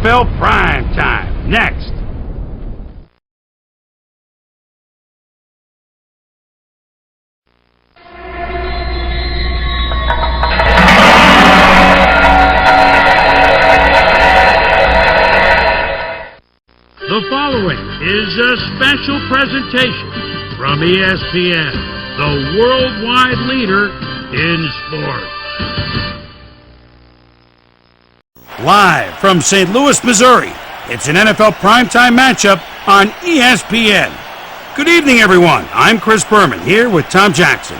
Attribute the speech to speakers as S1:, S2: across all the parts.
S1: NFL PrimeTime. Next. The following is a special presentation from ESPN, the worldwide leader in sports. Live from St. Louis, Missouri, it's an NFL primetime matchup on ESPN. Good evening, everyone. I'm Chris Berman here with Tom Jackson.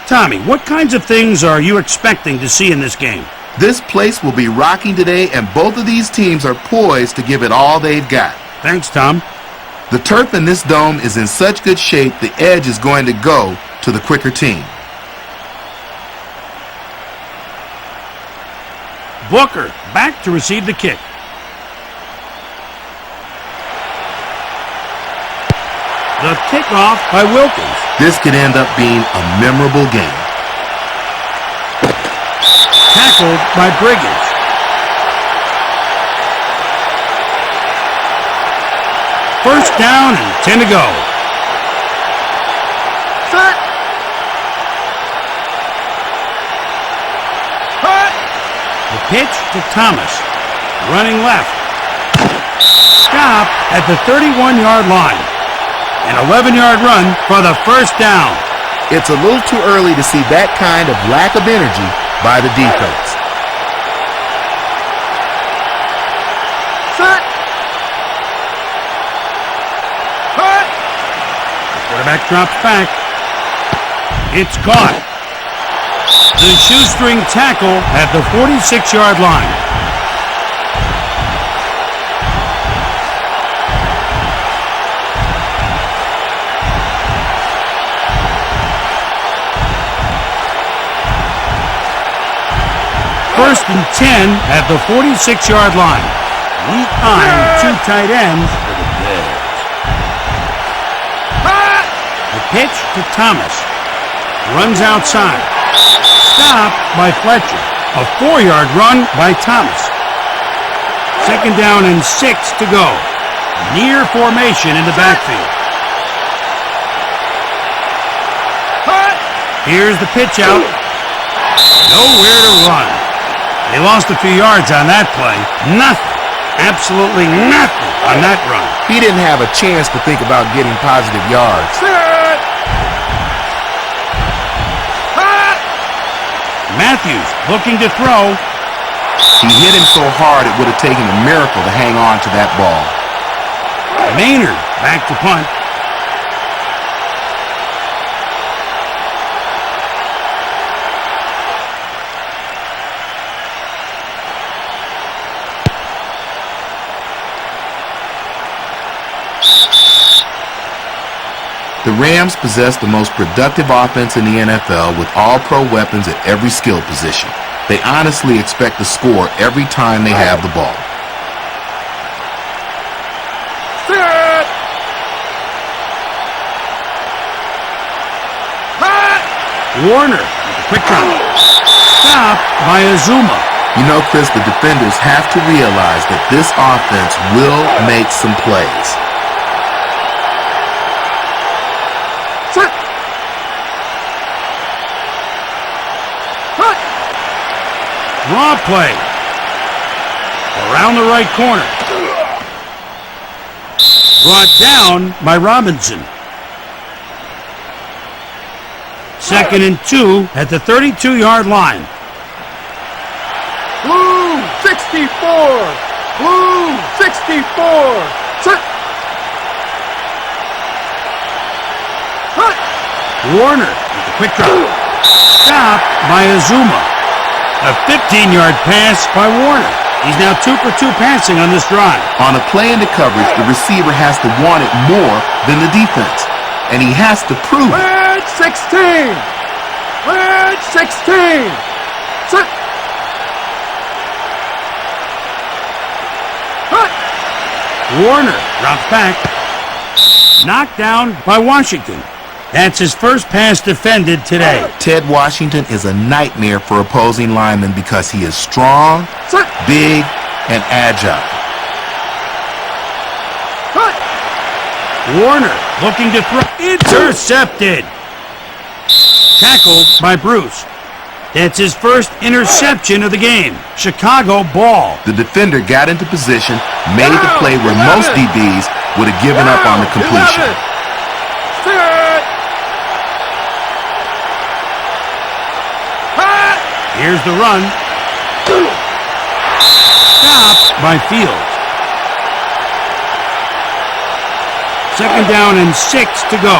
S1: Tommy, what kinds of things are you expecting to see in this game?
S2: This place will be rocking today, and both of these teams are poised to give it all they've got.
S1: Thanks, Tom.
S2: The turf in this dome is in such good shape, the edge is going to go to the quicker team.
S1: Booker back to receive the kick. The kickoff by Wilkins.
S2: This could end up being a memorable game.
S1: Tackled by Briggins. First down and 10 to go.
S3: Set. Cut.
S1: The pitch to Thomas. Running left. Stop at the 31-yard line. An 11-yard run for the first down.
S2: It's a little too early to see that kind of lack of energy by the defense.
S3: Set. Cut.
S1: The quarterback drops back. It's caught. The shoestring tackle at the 46-yard line. First and 10 at the 46-yard line. Weak eye, two tight ends for the Bears. The pitch to Thomas. Runs outside. Stopped by Fletcher. A 4-yard run by Thomas. Second down and 6 to go. Near formation in the backfield. Here's the pitch out. Nowhere to run. They lost a few yards on that play. Nothing. Absolutely nothing on that run.
S2: He didn't have a chance to think about getting positive yards.
S3: Set. Cut.
S1: Matthews looking to throw.
S2: He hit him so hard it would have taken a miracle to hang on to that ball.
S1: Maynard back to punt.
S2: The Rams possess the most productive offense in the NFL with all-pro weapons at every skill position. They honestly expect to score every time they have the ball.
S3: Set. Cut.
S1: Warner with a quick run. Stopped by Azuma.
S2: You know, Chris, the defenders have to realize that this offense will make some plays.
S3: Set. Cut.
S1: Draw play. Around the right corner. Brought down by Robinson. Second and 2 at the 32-yard line.
S3: Blue 64. Blue 64. Set. Cut.
S1: Warner with a quick drop. Stopped by Azuma. A 15-yard pass by Warner. He's now 2 for 2 passing on this drive.
S2: On a play into coverage, the receiver has to want it more than the defense, and he has to prove it.
S3: Red 16. Red 16. Set. Cut.
S1: Warner drops back. Knocked down by Washington. That's his first pass defended today.
S2: Ted Washington is a nightmare for opposing linemen because he is strong, big, and agile.
S1: Warner looking to throw. Intercepted. Tackled by Bruce. That's his first interception of the game. Chicago ball.
S2: The defender got into position, made the play where most DBs would have given up on the completion.
S1: Here's the run. Stopped by Fields. Second down and 6 to go.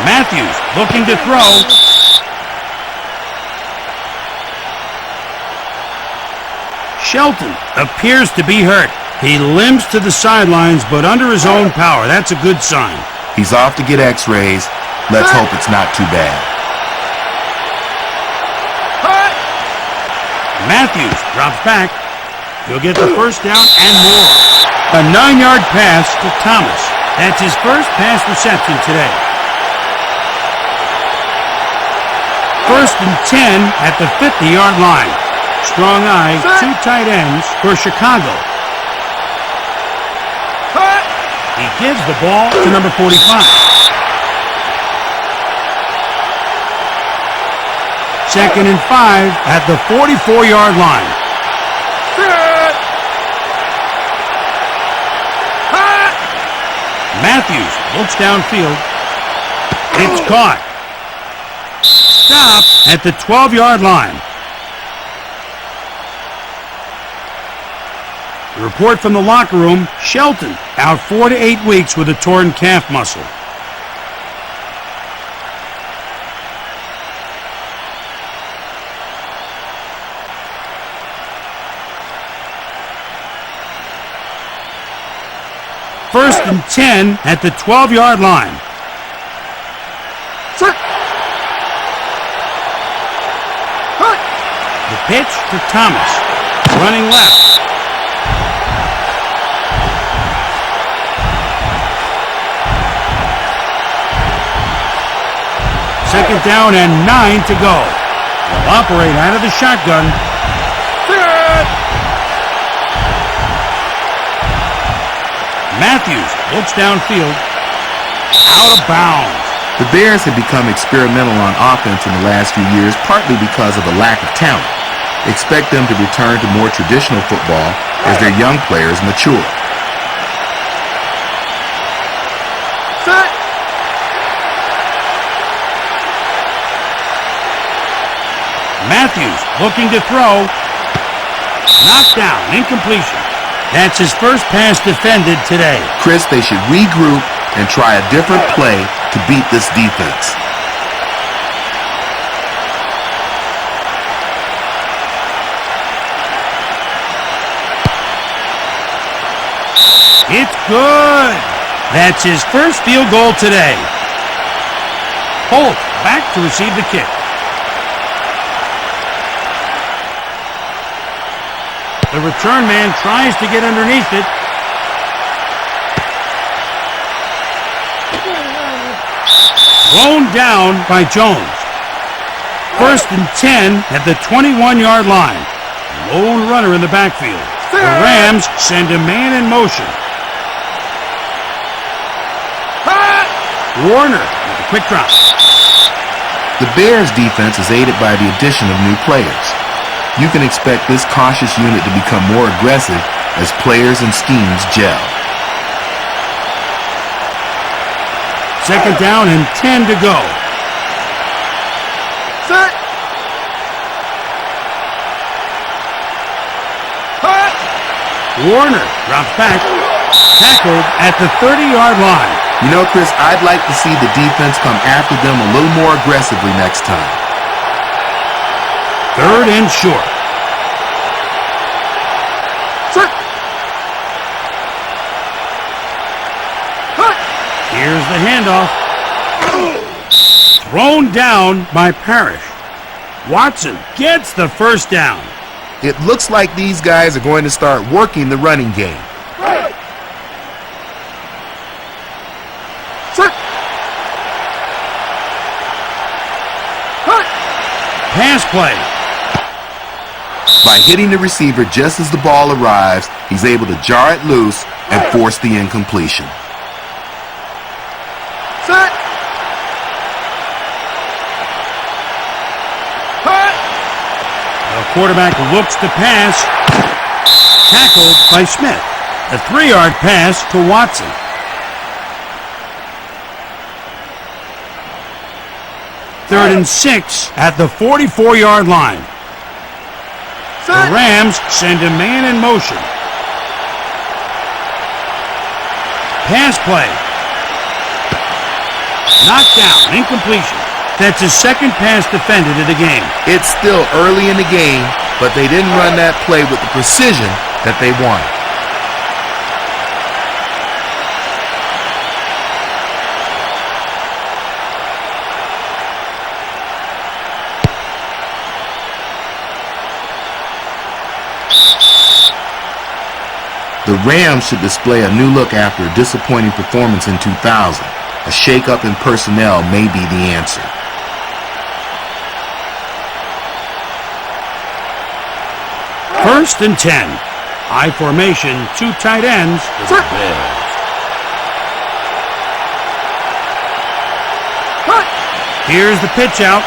S1: Matthews looking to throw. Shelton appears to be hurt. He limps to the sidelines, but under his own power. That's a good sign.
S2: He's off to get x-rays. Let's hope it's not too bad.
S1: Matthews drops back. He'll get the first down and more. A 9-yard pass to Thomas. That's his first pass reception today. First and 10 at the 50-yard line. Strong eye, 2 tight ends for Chicago. He gives the ball to number 45. Second and 5 at the 44-yard line. Matthews looks downfield. It's caught. Stopped at the 12-yard line. The report from the locker room, Shelton out 4 to 8 weeks with a torn calf muscle. First and 10 at the 12-yard line. The pitch to Thomas. Running left. Second down and 9 to go. They'll operate out of the shotgun. Matthews looks downfield. Out of bounds.
S2: The Bears have become experimental on offense in the last few years, partly because of a lack of talent. Expect them to return to more traditional football as their young players mature.
S1: Matthews looking to throw. Knocked down, incompletion. That's his first pass defended today.
S2: Chris, they should regroup and try a different play to beat this defense.
S1: It's good. That's his first field goal today. Holt back to receive the kick. The return man tries to get underneath it. Thrown down by Jones. First and 10 at the 21-yard line. Lone runner in the backfield. The Rams send a man in motion. Warner with a quick drop.
S2: The Bears' defense is aided by the addition of new players. You can expect this cautious unit to become more aggressive as players and schemes gel.
S1: Second down and 10 to go.
S3: Set.
S1: Warner drops back. Tackled at the 30-yard line.
S2: You know, Chris, I'd like to see the defense come after them a little more aggressively next time.
S1: Third and short.
S3: Set.
S1: Here's the handoff. Thrown down by Parrish. Watson gets the first down.
S2: It looks like these guys are going to start working the running game.
S3: Set.
S1: Pass play.
S2: By hitting the receiver just as the ball arrives, he's able to jar it loose and force the incompletion.
S3: Set. Cut.
S1: The quarterback looks to pass. Tackled by Smith. A 3-yard pass to Watson. Third and 6 at the 44-yard line. The Rams send a man in motion. Pass play. Knocked down. Incompletion. That's his second pass defended of the game.
S2: It's still early in the game, but they didn't run that play with the precision that they wanted. The Rams should display a new look after a disappointing performance in 2000. A shake-up in personnel may be the answer.
S1: First and 10. I formation, 2 tight ends for the Bears. Here's the pitch out.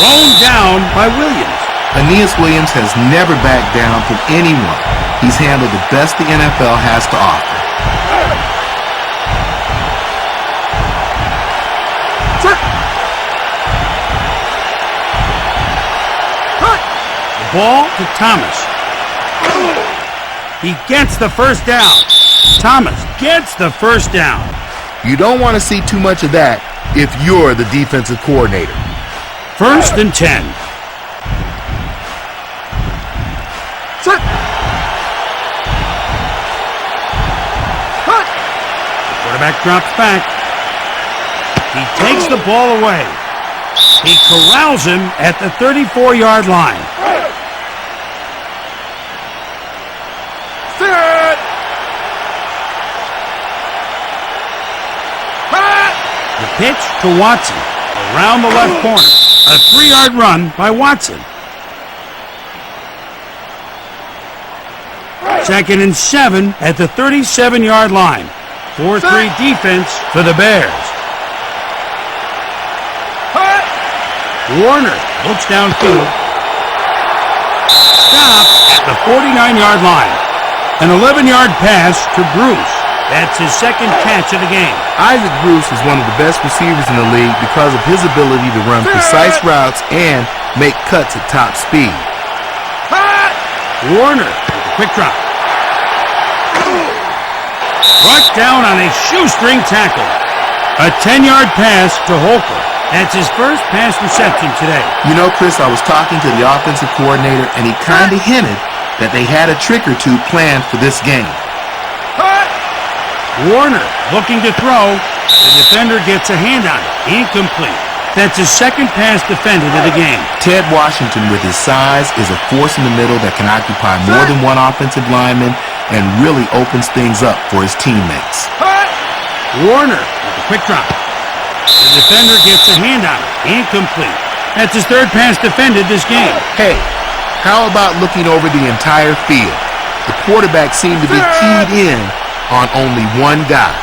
S1: Thrown down by Williams.
S2: Aeneas Williams has never backed down from anyone. He's handled the best the NFL has to offer.
S1: The ball to Thomas. He gets the first down. Thomas gets the first down.
S2: You don't want to see too much of that if you're the defensive coordinator.
S1: First and 10. Quarterback drops back. He takes the ball away. He corrals him at the 34-yard line.
S3: Set.
S1: The pitch to Watson. Around the left corner. A 3-yard run by Watson. Second and 7 at the 37-yard line. 4-3 defense for the Bears. Warner looks downfield. Stop at the 49-yard line. An 11-yard pass to Bruce. That's his second catch of the game.
S2: Isaac Bruce is one of the best receivers in the league because of his ability to run precise routes and make cuts at top speed.
S1: Warner with a quick drop. Brought down on a shoestring tackle. A 10-yard pass to Holker. That's his first pass reception today.
S2: You know, Chris, I was talking to the offensive coordinator, and he kind of hinted that they had a trick or two planned for this game.
S1: Warner looking to throw. The defender gets a hand on it. Incomplete. That's his second pass defended of the game.
S2: Ted Washington, with his size, is a force in the middle that can occupy more than one offensive lineman and really opens things up for his teammates.
S1: Warner with a quick drop. The defender gets a hand on it. Incomplete. That's his third pass defended this game.
S2: Hey, how about looking over the entire field? The quarterback seemed to be keyed in on only one guy.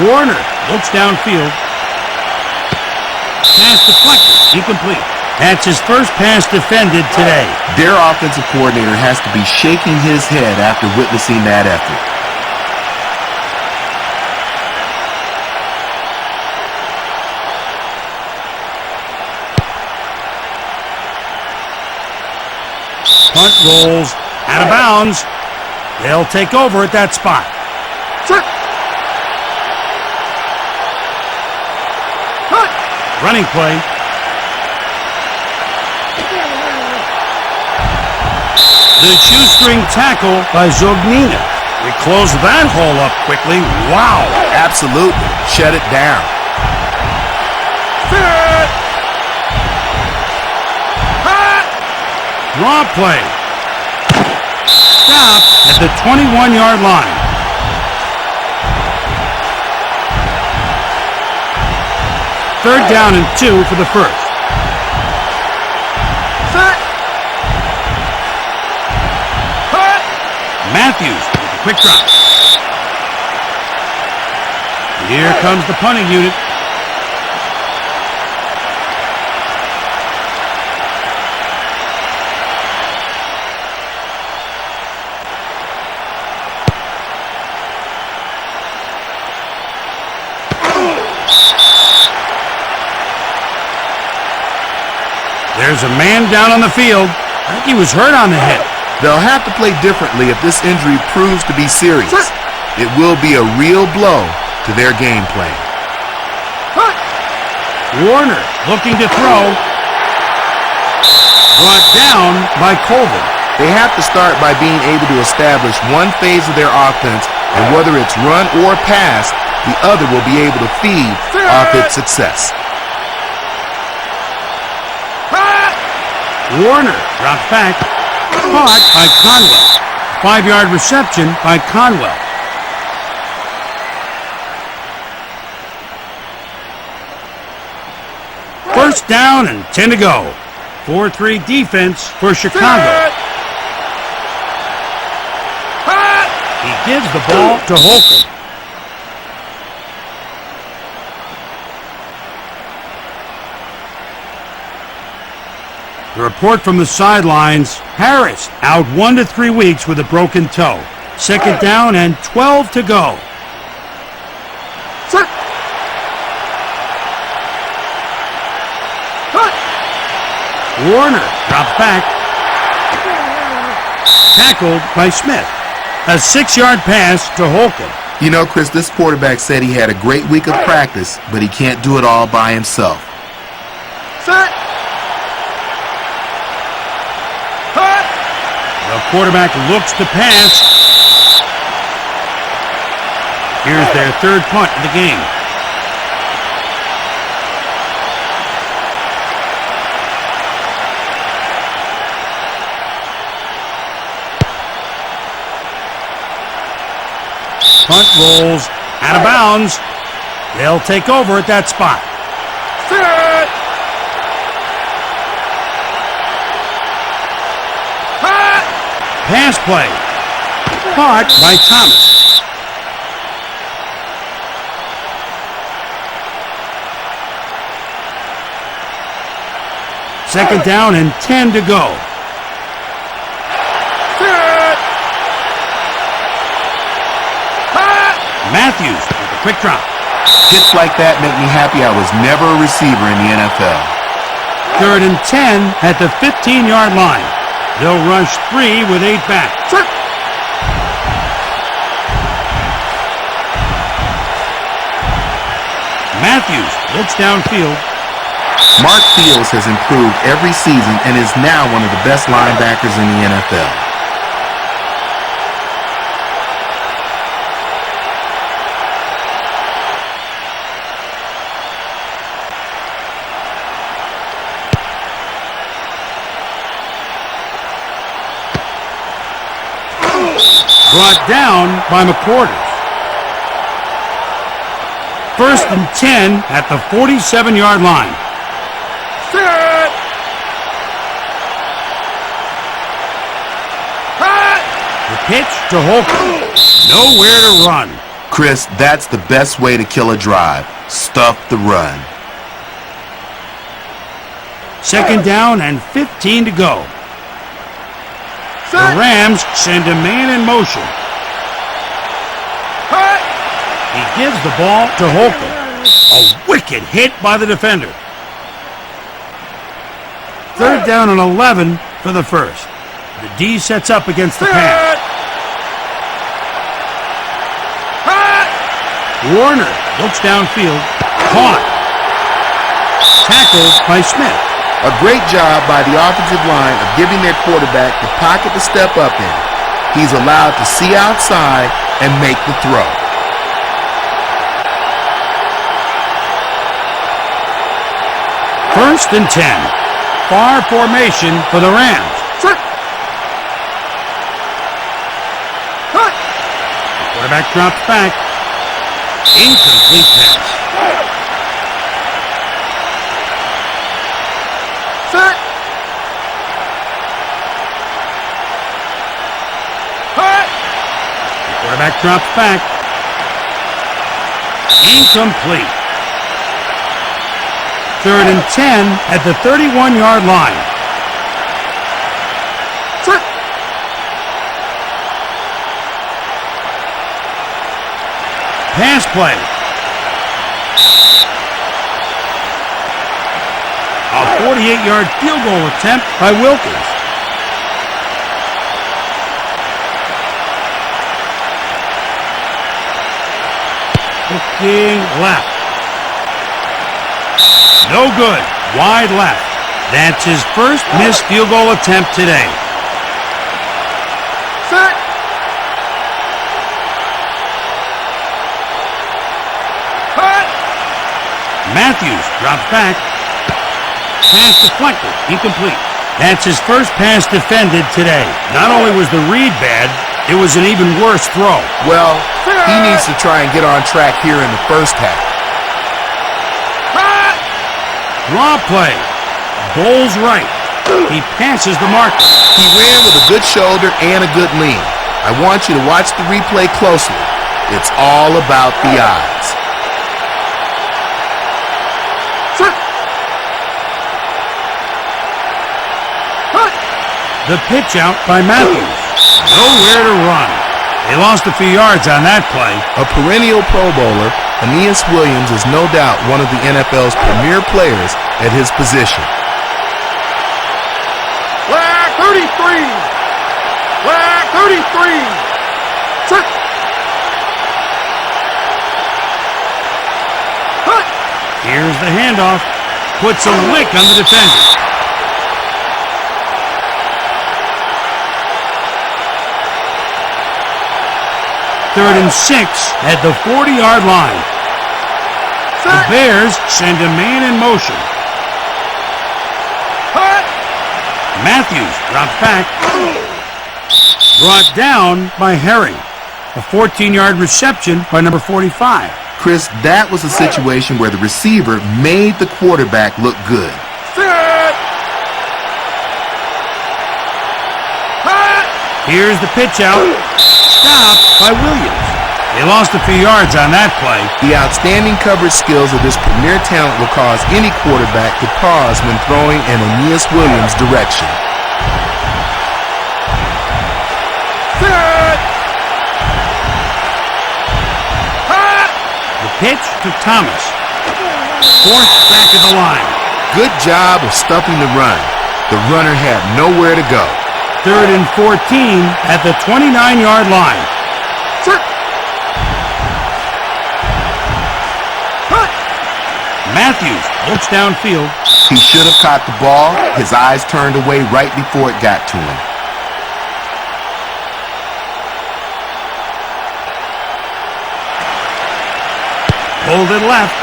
S1: Warner looks downfield. Pass deflected. Incomplete. That's his first pass defended today.
S2: Their offensive coordinator has to be shaking his head after witnessing that effort.
S1: Punt rolls out of bounds. They'll take over at that spot. Running play. The shoestring tackle by Zognina. We close that hole up quickly. Wow.
S2: Absolutely. Shut it down.
S1: Draw play. Stop at the 21-yard line. Third down and 2 for the first.
S3: Set. Cut.
S1: Matthews with a quick drop. Here comes the punting unit. There's a man down on the field. I think he was hurt on the hit.
S2: They'll have to play differently if this injury proves to be serious. It will be a real blow to their game plan.
S3: Cut.
S1: Warner looking to throw. Brought down by Colvin.
S2: They have to start by being able to establish one phase of their offense, and whether it's run or pass, the other will be able to feed off its success.
S1: Warner dropped back. Caught by Conwell. 5-yard reception by Conwell. First down and 10 to go. 4-3 defense for Chicago. He gives the ball to Holcomb. The report from the sidelines, Harris out 1 to 3 weeks with a broken toe. Second down and 12 to go.
S3: Set. Cut.
S1: Warner drops back. Tackled by Smith. A 6-yard pass to Holcomb.
S2: You know, Chris, this quarterback said he had a great week of practice, but he can't do it all by himself.
S3: Set. Cut.
S1: The quarterback looks to pass. Here's their third punt of the game. Punt rolls out of bounds. They'll take over at that spot.
S3: Set. Cut.
S1: Pass play. Caught by Thomas. Second down and 10 to go.
S3: Set. Cut.
S1: Matthews with a quick drop.
S2: Hits like that make me happy I was never a receiver in the NFL.
S1: Third and 10 at the 15-yard line. They'll rush 3 with 8 back.
S3: Set.
S1: Matthews looks downfield.
S2: Mark Fields has improved every season and is now one of the best linebackers in the NFL.
S1: Brought down by McQuarters. First and 10 at the 47-yard line.
S3: Set. Cut.
S1: The pitch to Holcomb. Nowhere to run.
S2: Chris, that's the best way to kill a drive. Stuff the run.
S1: Second down and 15 to go. The
S3: Set.
S1: Rams send a man in motion.
S3: Cut.
S1: He gives the ball to Holcomb. A wicked hit by the defender. Third down and 11 for the first. The D sets up against the pass.
S3: Set. Cut.
S1: Warner looks downfield. Caught. Tackled by Smith.
S2: A great job by the offensive line of giving their quarterback the pocket to step up in. He's allowed to see outside and make the throw.
S1: First and 10. Far formation for the Rams.
S3: Set. Cut.
S1: Quarterback drops back. Incomplete pass. Quarterback drops back. Incomplete. 3rd and 10 at the 31-yard line.
S3: Set.
S1: Pass play. A 48-yard field goal attempt by Wilkins. Looking left. No good. Wide left. That's his first missed field goal attempt today.
S3: Set. Hut.
S1: Matthews drops back. Pass deflected. Incomplete. That's his first pass defended today. Not only was the read bad, it was an even worse throw.
S2: Well, he needs to try and get on track here in the first half.
S3: Hut.
S1: Draw play. Bowles right. He passes the marker.
S2: He ran with a good shoulder and a good lean. I want you to watch the replay closely. It's all about the eyes.
S3: Set. Hut.
S1: The pitch out by Matthews. Nowhere to run. They lost a few yards on that play.
S2: A perennial Pro Bowler, Aeneas Williams is no doubt one of the NFL's premier players at his position.
S3: Flag 33. Flag 33. Set. Hut.
S1: Here's the handoff. Puts a lick on the defender. Third and 6 at the 40-yard line. The
S3: Set.
S1: Bears send a man in motion.
S3: Hut.
S1: Matthews drops back. Brought down by Herring. A 14-yard reception by number 45.
S2: Chris, that was a situation where the receiver made the quarterback look good.
S3: Set. Hut.
S1: Here's the pitch out. Stopped by Williams. They lost a few yards on that play.
S2: The outstanding coverage skills of this premier talent will cause any quarterback to pause when throwing in Aeneas Williams' direction.
S3: Set. Hut.
S1: The pitch to Thomas. Forced back of the line.
S2: Good job of stuffing the run. The runner had nowhere to go.
S1: 3rd and 14 at the 29-yard line.
S3: Set. Hut.
S1: Matthews looks downfield.
S2: He should have caught the ball. His eyes turned away right before it got to him.
S1: Pulled it left.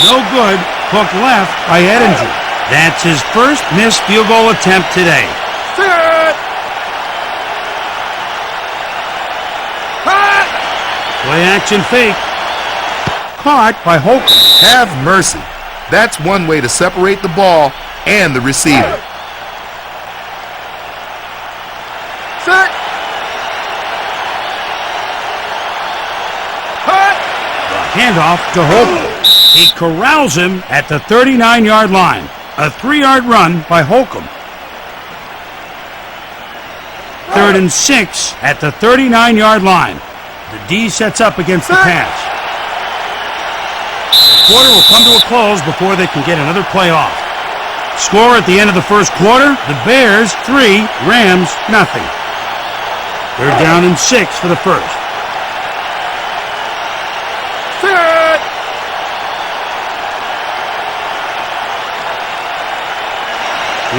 S1: No good. Hook left by Edinger. That's his first missed field goal attempt today.
S3: Set. Hut.
S1: Play action fake. Caught by Holcomb.
S2: Have mercy. That's one way to separate the ball and the receiver.
S3: Set. Hut.
S1: The handoff to Holcomb. He corrals him at the 39-yard line. A 3-yard run by Holcomb. 3rd and 6 at the 39-yard line. The D sets up against the pass. The quarter will come to a close before they can get another play off. Score at the end of the first quarter, the Bears 3, Rams nothing. 3rd down and 6 for the first.
S3: Set.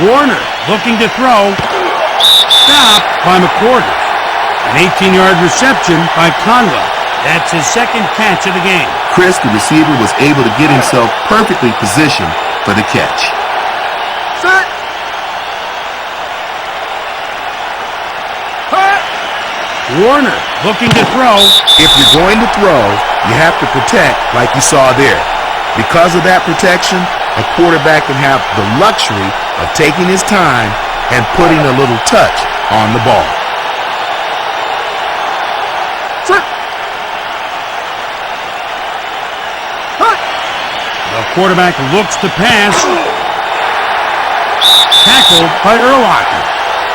S1: Warner looking to throw. Stopped by McCorders. An 18-yard reception by Conwell. That's his second catch of the game.
S2: Chris, the receiver, was able to get himself perfectly positioned for the catch.
S3: Set. Hut.
S1: Warner looking to throw.
S2: If you're going to throw, you have to protect like you saw there. Because of that protection, a quarterback can have the luxury of taking his time and putting a little touch on the ball.
S3: Sit. Hut.
S1: The quarterback looks to pass. Tackled by Urlacher.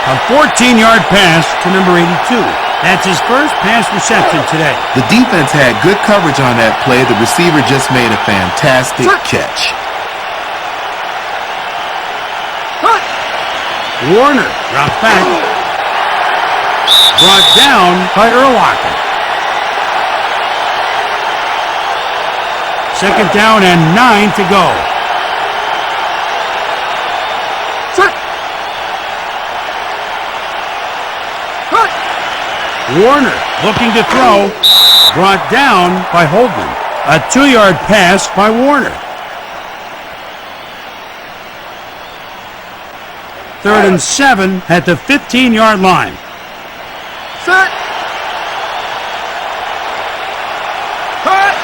S1: A 14-yard pass to number 82. That's his first pass reception today.
S2: The defense had good coverage on that play. The receiver just made a fantastic catch.
S3: Hut.
S1: Warner drops back. Brought down by Urlacher. Second down and 9 to go.
S3: Sit. Hut.
S1: Warner looking to throw. Brought down by Hogan. A 2-yard pass by Warner. Third and 7 at the 15-yard line.
S3: Sit. Hut.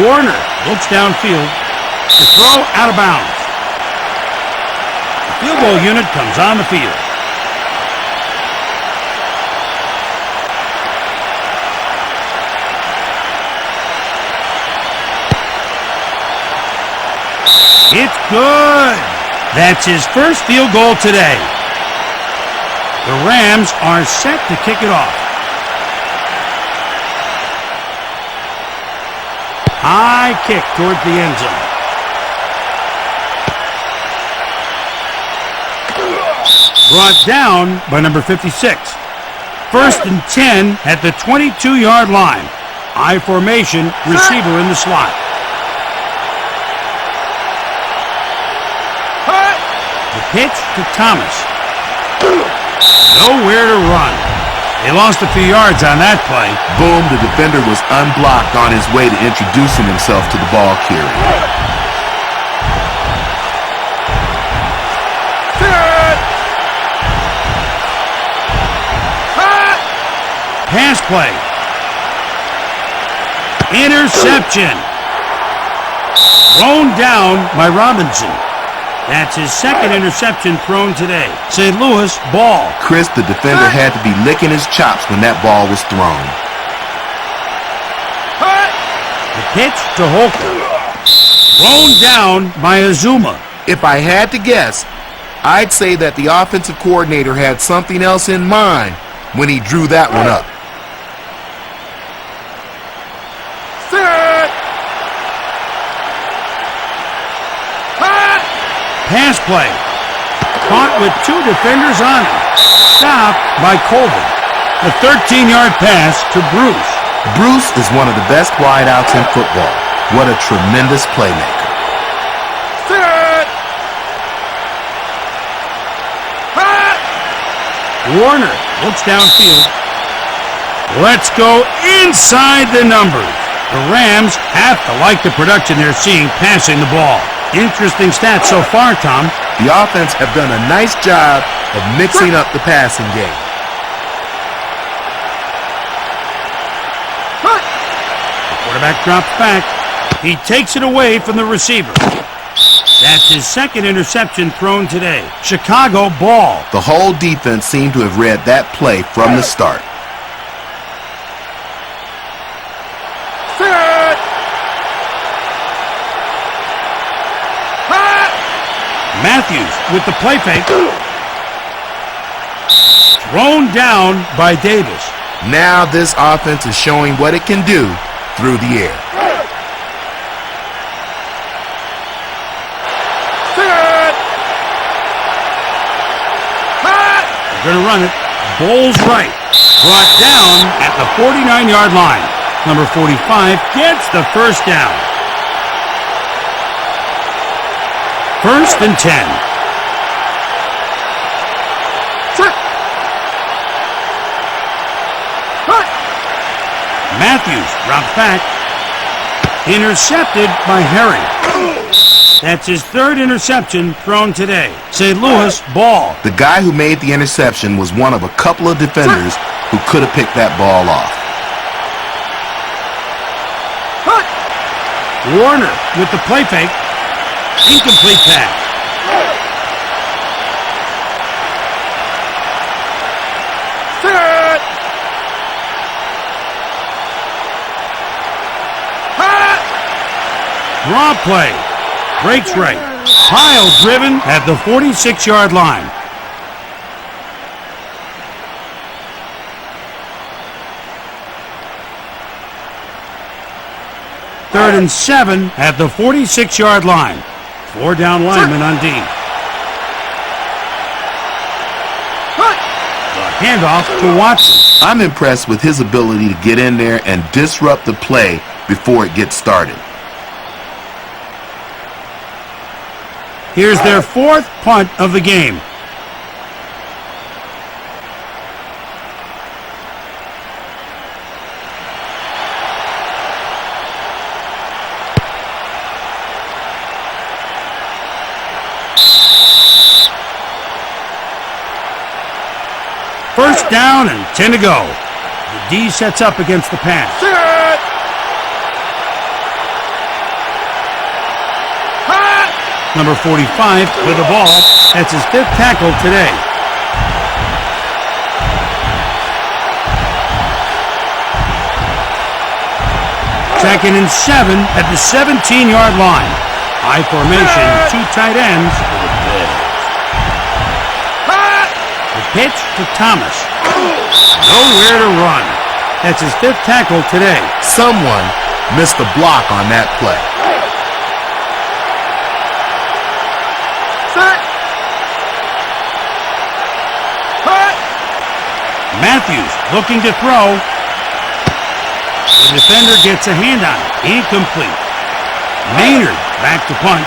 S1: Warner looks downfield to throw out of bounds. The field goal unit comes on the field. It's good. That's his first field goal today. The Rams are set to kick it off. High kick towards the end zone. Brought down by number 56. First and 10 at the 22-yard line. I formation, receiver in the slot. The pitch to Thomas. Nowhere to run. They lost a few yards on that play.
S2: Boom, the defender was unblocked on his way to introducing himself to the ball carrier.
S3: Sit. Hut.
S1: Pass play. Interception. Thrown down by Robinson. That's his second interception thrown today. St. Louis, ball.
S2: Chris, the defender, had to be licking his chops when that ball was thrown.
S3: Hut.
S1: The pitch to Holker. Thrown down by Azuma.
S2: If I had to guess, I'd say that the offensive coordinator had something else in mind when he drew that one up.
S3: Sit. Hut.
S1: Pass play. Caught with two defenders on him. Stopped by Colvin. The 13-yard pass to Bruce.
S2: Bruce is one of the best wideouts in football. What a tremendous playmaker.
S3: Sit. Hut.
S1: Warner looks downfield. Let's go inside the numbers. The Rams have to like the production they're seeing passing the ball. Interesting stats so far, Tom.
S2: The offense have done a nice job of mixing up the passing game.
S3: Hut.
S1: The quarterback drops back. He takes it away from the receiver. That's his second interception thrown today. Chicago, ball.
S2: The whole defense seemed to have read that play from the start.
S3: Sit. Hut.
S1: Matthews with the play fake. Thrown down by Davis.
S2: Now this offense is showing what it can do through the air.
S3: Sit. Hut.
S1: They're going to run it. Bowles right. Brought down at the 49-yard line. Number 45 gets the first down. First and 10.
S3: Sit. Hut.
S1: Matthews drops back. Intercepted by Herring. That's his third interception thrown today. St. Louis, ball.
S2: The guy who made the interception was one of a couple of defenders who could have picked that ball off.
S3: Hut.
S1: Warner with the play fake. Incomplete pass.
S3: Sit.
S1: Draw play. Breaks right. Pile driven at the 46-yard line. Third and 7 at the 46-yard line. 4 down linemen on D. The handoff to Watson.
S2: I'm impressed with his ability to get in there and disrupt the play before it gets started.
S1: Here's their 4th punt of the game. First down and 10 to go. The D sets up against the pass.
S3: Set. Hot.
S1: Number 45 with the ball. That's his 5th tackle today. Second and 7 at the 17-yard line. High formation, 2 tight ends for the Bills. The pitch to Thomas. Nowhere to run. That's his 5th tackle today.
S2: Someone missed the block on that play.
S3: Set. Hot.
S1: Matthews looking to throw. The defender gets a hand on it. Incomplete. Maynard back to punt.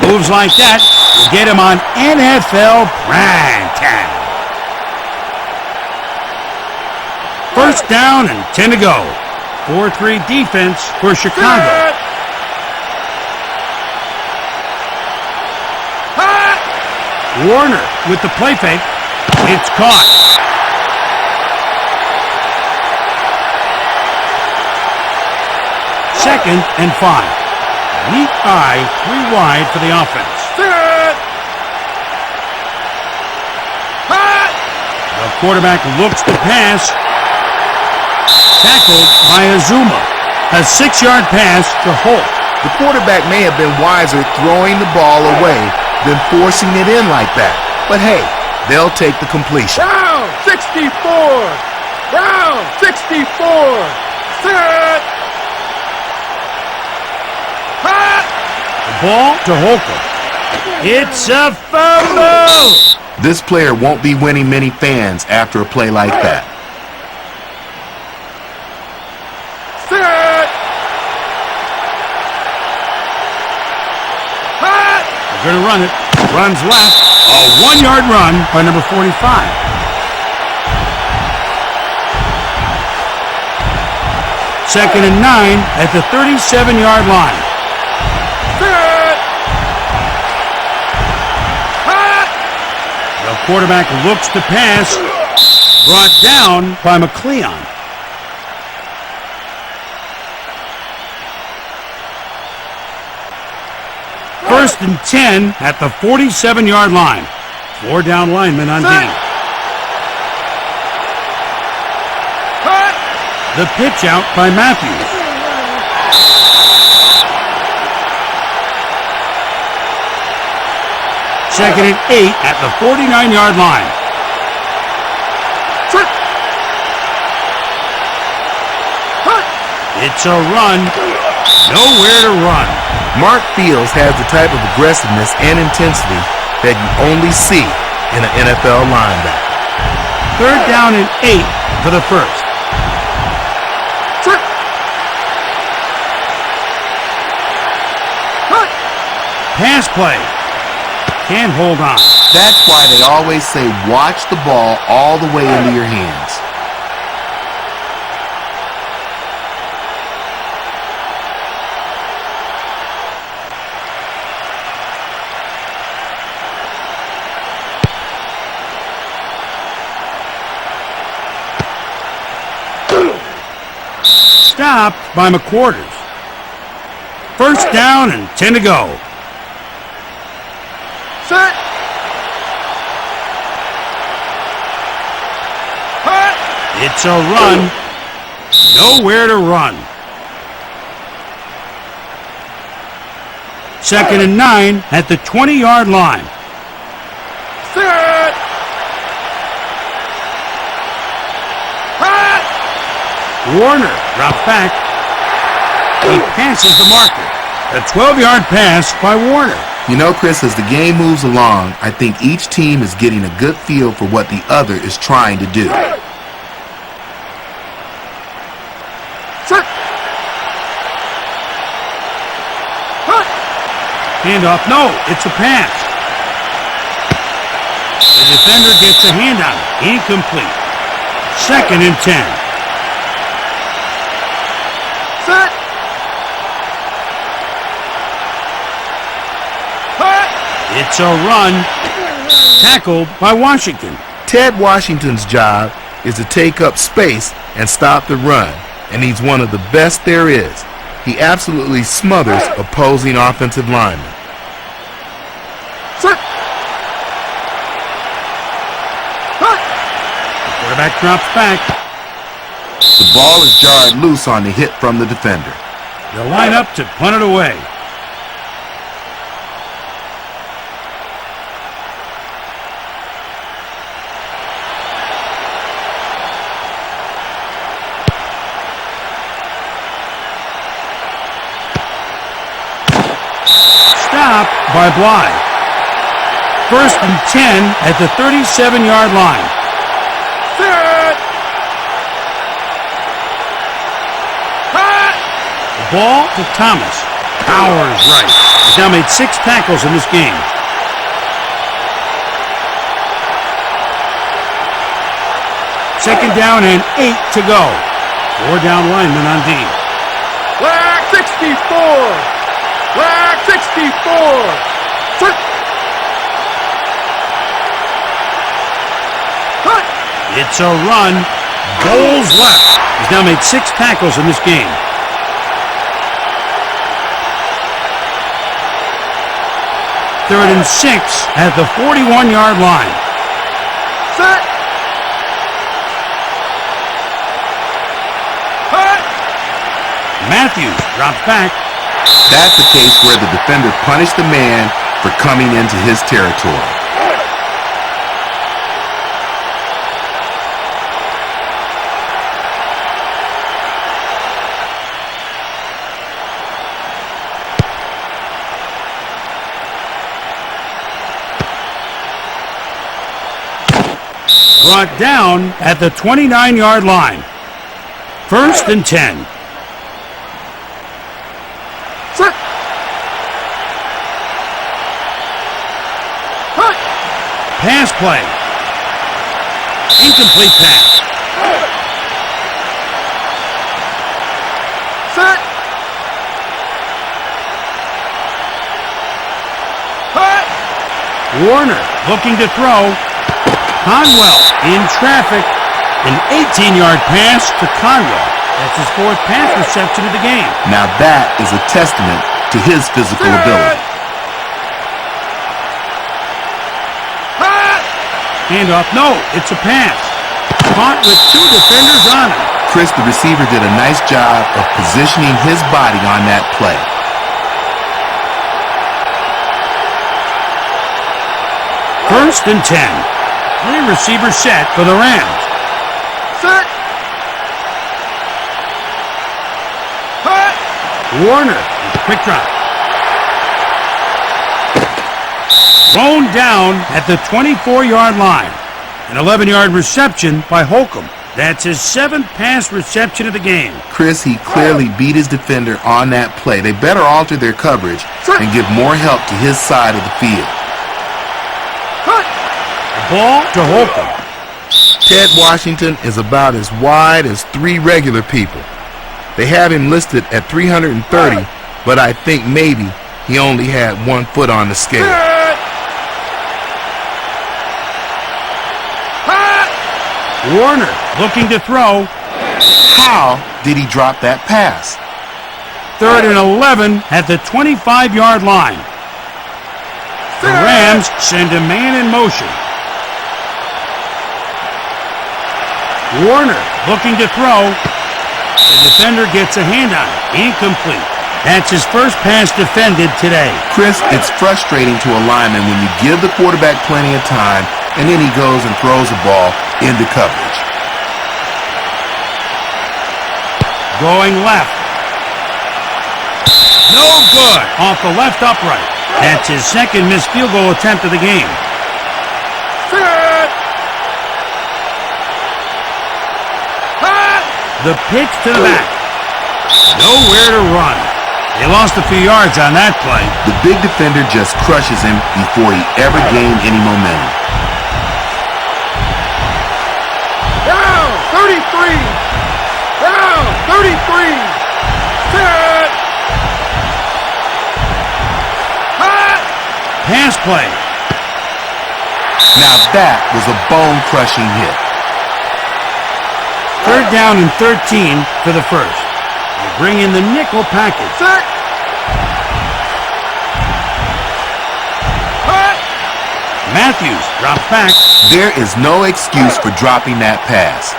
S1: Moves like that will get him on NFL PrimeTime. First down and 10 to go. 4-3 defense for Chicago. Warner with the play fake. It's caught. Second and 5. Weak eye, 3 wide for the offense. The quarterback looks to pass. Tackled by Azuma. A 6-yard pass to Holt.
S2: The quarterback may have been wiser throwing the ball away than forcing it in like that. But hey, they'll take the completion.
S3: Down 64. Down 64. Set.
S1: The ball to Holcomb. It's a fumble!
S2: This player won't be winning many fans after a play like that.
S3: Set. Hot.
S1: They're going to run it. Runs left. A 1-yard run by number 45. Second and 9 at the 37-yard line.
S3: Set. Hot.
S1: The quarterback looks to pass. Brought down by McLeon. First and 10 at the 47-yard line. 4 down linemen on D.
S3: Hot.
S1: The pitch out by Matthews. Second and 8 at the 49-yard line.
S3: Set. Hot.
S1: It's a run. Nowhere to run.
S2: Mark Fields has the type of aggressiveness and intensity that you only see in an NFL linebacker.
S1: Third down and 8 for the first.
S3: Set. Hot.
S1: Pass play. Can't hold on.
S2: That's why they always say watch the ball all the way into your hands.
S1: Stopped by McQuarters. First down and 10 to go.
S3: Set. Hut.
S1: It's a run. Nowhere to run. 2nd and 9 at the 20-yard line.
S3: Set. Hut.
S1: Warner drops back. He passes the marker. A 12-yard pass by Warner.
S2: You know, Chris, as the game moves along, I think each team is getting a good feel for what the other is trying to do.
S3: Set. Hut.
S1: Handoff, no, it's a pass. The defender gets a hand on it. Incomplete. 2nd and 10.
S3: Set. Hut.
S1: It's a run. Tackled by Washington.
S2: Ted Washington's job is to take up space and stop the run, and he's one of the best there is. He absolutely smothers opposing offensive linemen.
S3: Set. Hut.
S1: Quarterback drops back.
S2: The ball is jarred loose on the hit from the defender.
S1: They'll line up to punt it away. Stop by Bly. 1st and 10 at the 37-yard line.
S3: Set. Hut.
S1: The ball to Thomas. Powers right. He's now made 6 tackles in this game. Second down and 8 to go. 4 down linemen on D.
S3: Flag 64. Flag 64. Set. Hut.
S1: It's a run. Bowles left. He's now made 6 tackles in this game. Third and 6 at the 41-yard line.
S3: Set. Hut.
S1: Matthews drops back.
S2: That's the case where the defender punished the man for coming into his territory.
S1: Brought down at the 29-yard line. 1st and 10.
S3: Set. Hut.
S1: Pass play. Incomplete pass.
S3: Set. Hut.
S1: Warner looking to throw. Conwell in traffic. An 18-yard pass to Conwell. That's his 4th pass reception of the game.
S2: Now that is a testament to his physical ability.
S3: Hut.
S1: Handoff, no, it's a pass. Caught with 2 defenders on him.
S2: Chris, the receiver, did a nice job of positioning his body on that play.
S1: First and 10. 3 receivers set for the Rams.
S3: Set. Hut.
S1: Warner, quick drop. Thrown down at the 24-yard line. An 11-yard reception by Holcomb. That's his 7th pass reception of the game.
S2: Chris, he clearly beat his defender on that play. They better alter their coverage and give more help to his side of the field.
S3: Hut.
S1: Ball to Holcomb.
S2: Ted Washington is about as wide as 3 regular people. They have him listed at 330, but I think maybe he only had 1 foot on the scale.
S3: Set. Hut.
S1: Warner looking to throw.
S2: How did he drop that pass?
S1: 3rd and 11 at the 25-yard line. The Rams send a man in motion. Warner looking to throw. The defender gets a hand on it. Incomplete. That's his first pass defended today.
S2: Chris, it's frustrating to a lineman when you give the quarterback plenty of time and then he goes and throws the ball into coverage.
S1: Going left. No good. Off the left upright. That's his second missed field goal attempt of the game. The pitch to the back. Nowhere to run. They lost a few yards on that play.
S2: The big defender just crushes him before he ever gained any momentum.
S3: Down 33. Down 33. Set. Hot.
S1: Pass play.
S2: Now that was a bone-crushing hit.
S1: 3rd down and 13 for the first. They bring in the nickel package.
S3: Set. Hot.
S1: Matthews drops back.
S2: There is no excuse for dropping that pass.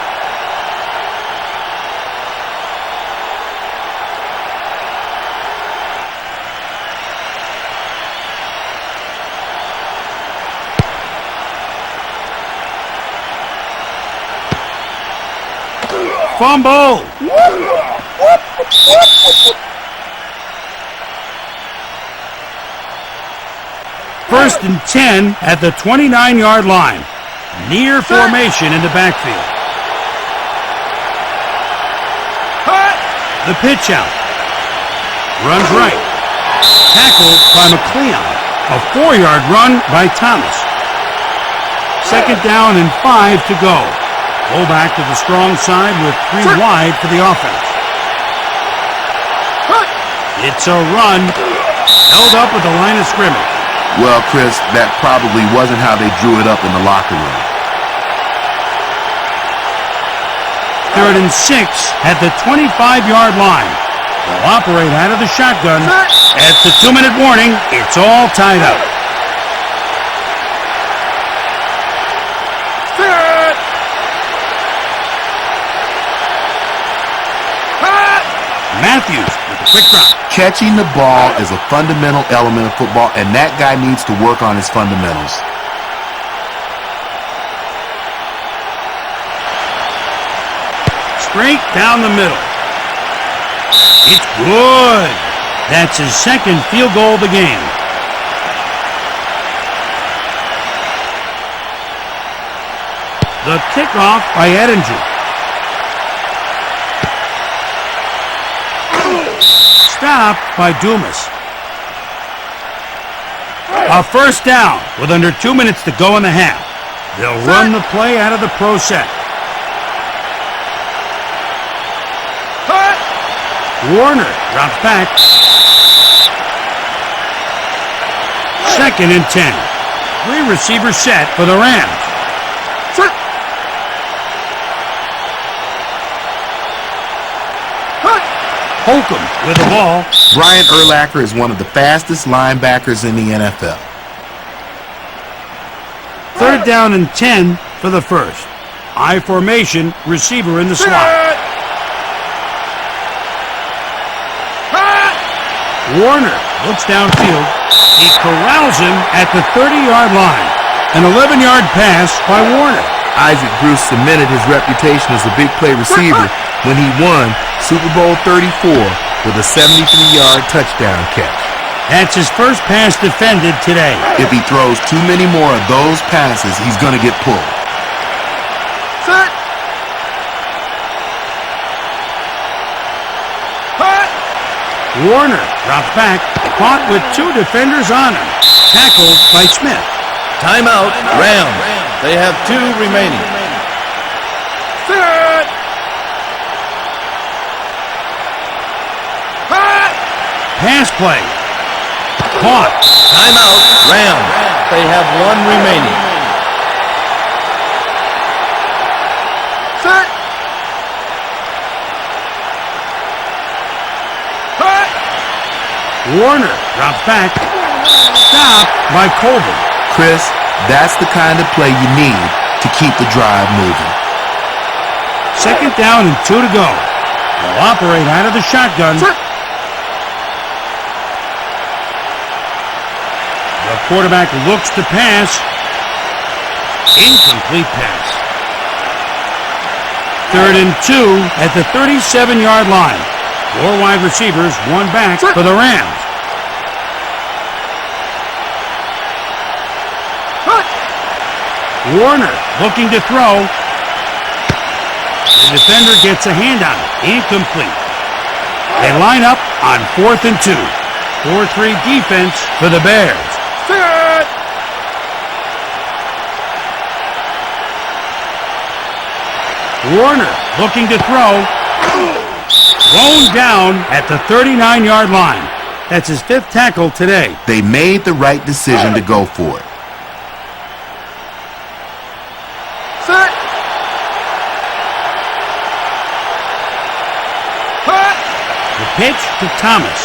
S1: Fumble. 1st and 10 at the 29-yard line. Near formation in the backfield. The pitch out. Runs right. Tackled by McLeon. A 4-yard run by Thomas. 2nd down and 5 to go. Pull back to the strong side with 3 wide for the offense. It's a run. Held up at the line of scrimmage.
S2: Well, Chris, that probably wasn't how they drew it up in the locker room.
S1: 3rd and 6 at the 25-yard line. They'll operate out of the shotgun. At the 2-minute warning, it's all tied up. Matthews with a quick drop.
S2: Catching the ball is a fundamental element of football, and that guy needs to work on his fundamentals.
S1: Straight down the middle. It's good. That's his second field goal of the game. The kickoff by Edinger. Stopped by Dumas. A 1st down with under 2 minutes to go in the half. They'll run the play out of the pro set. Warner drops back. 2nd and 10. 3 receivers set for the Rams. Holcomb with the ball.
S2: Brian Urlacher is one of the fastest linebackers in the NFL.
S1: 3rd down and 10 for the first. I formation, receiver in the slot. Warner looks downfield. He corrals him at the 30-yard line. An 11-yard pass by Warner.
S2: Isaac Bruce cemented his reputation as a big play receiver when he won Super Bowl 34 with a 73-yard touchdown catch.
S1: That's his first pass defended today.
S2: If he throws too many more of those passes, he's going to get pulled.
S3: Set.
S1: Warner drops back, caught with 2 defenders on him. Tackled by Smith.
S4: Timeout, Rams. They have 2 remaining.
S3: Set.
S1: Pass play. Caught.
S4: Timeout, Rams. They have 1 remaining.
S3: Set.
S1: Warner drops back. Stopped by Colvin.
S2: Chris, that's the kind of play you need to keep the drive moving.
S1: 2nd down and 2 to go. They'll operate out of the shotgun. The quarterback looks to pass. Incomplete pass. 3rd and 2 at the 37-yard line. 4 wide receivers, 1 back for the Rams. Warner looking to throw. The defender gets a hand on it. Incomplete. They line up on 4th and 2. 4-3 defense for the Bears.
S3: Set.
S1: Warner looking to throw. Thrown down at the 39-yard line. That's his 5th tackle today.
S2: They made the right decision to go for it.
S3: Set. Cut.
S1: The pitch to Thomas.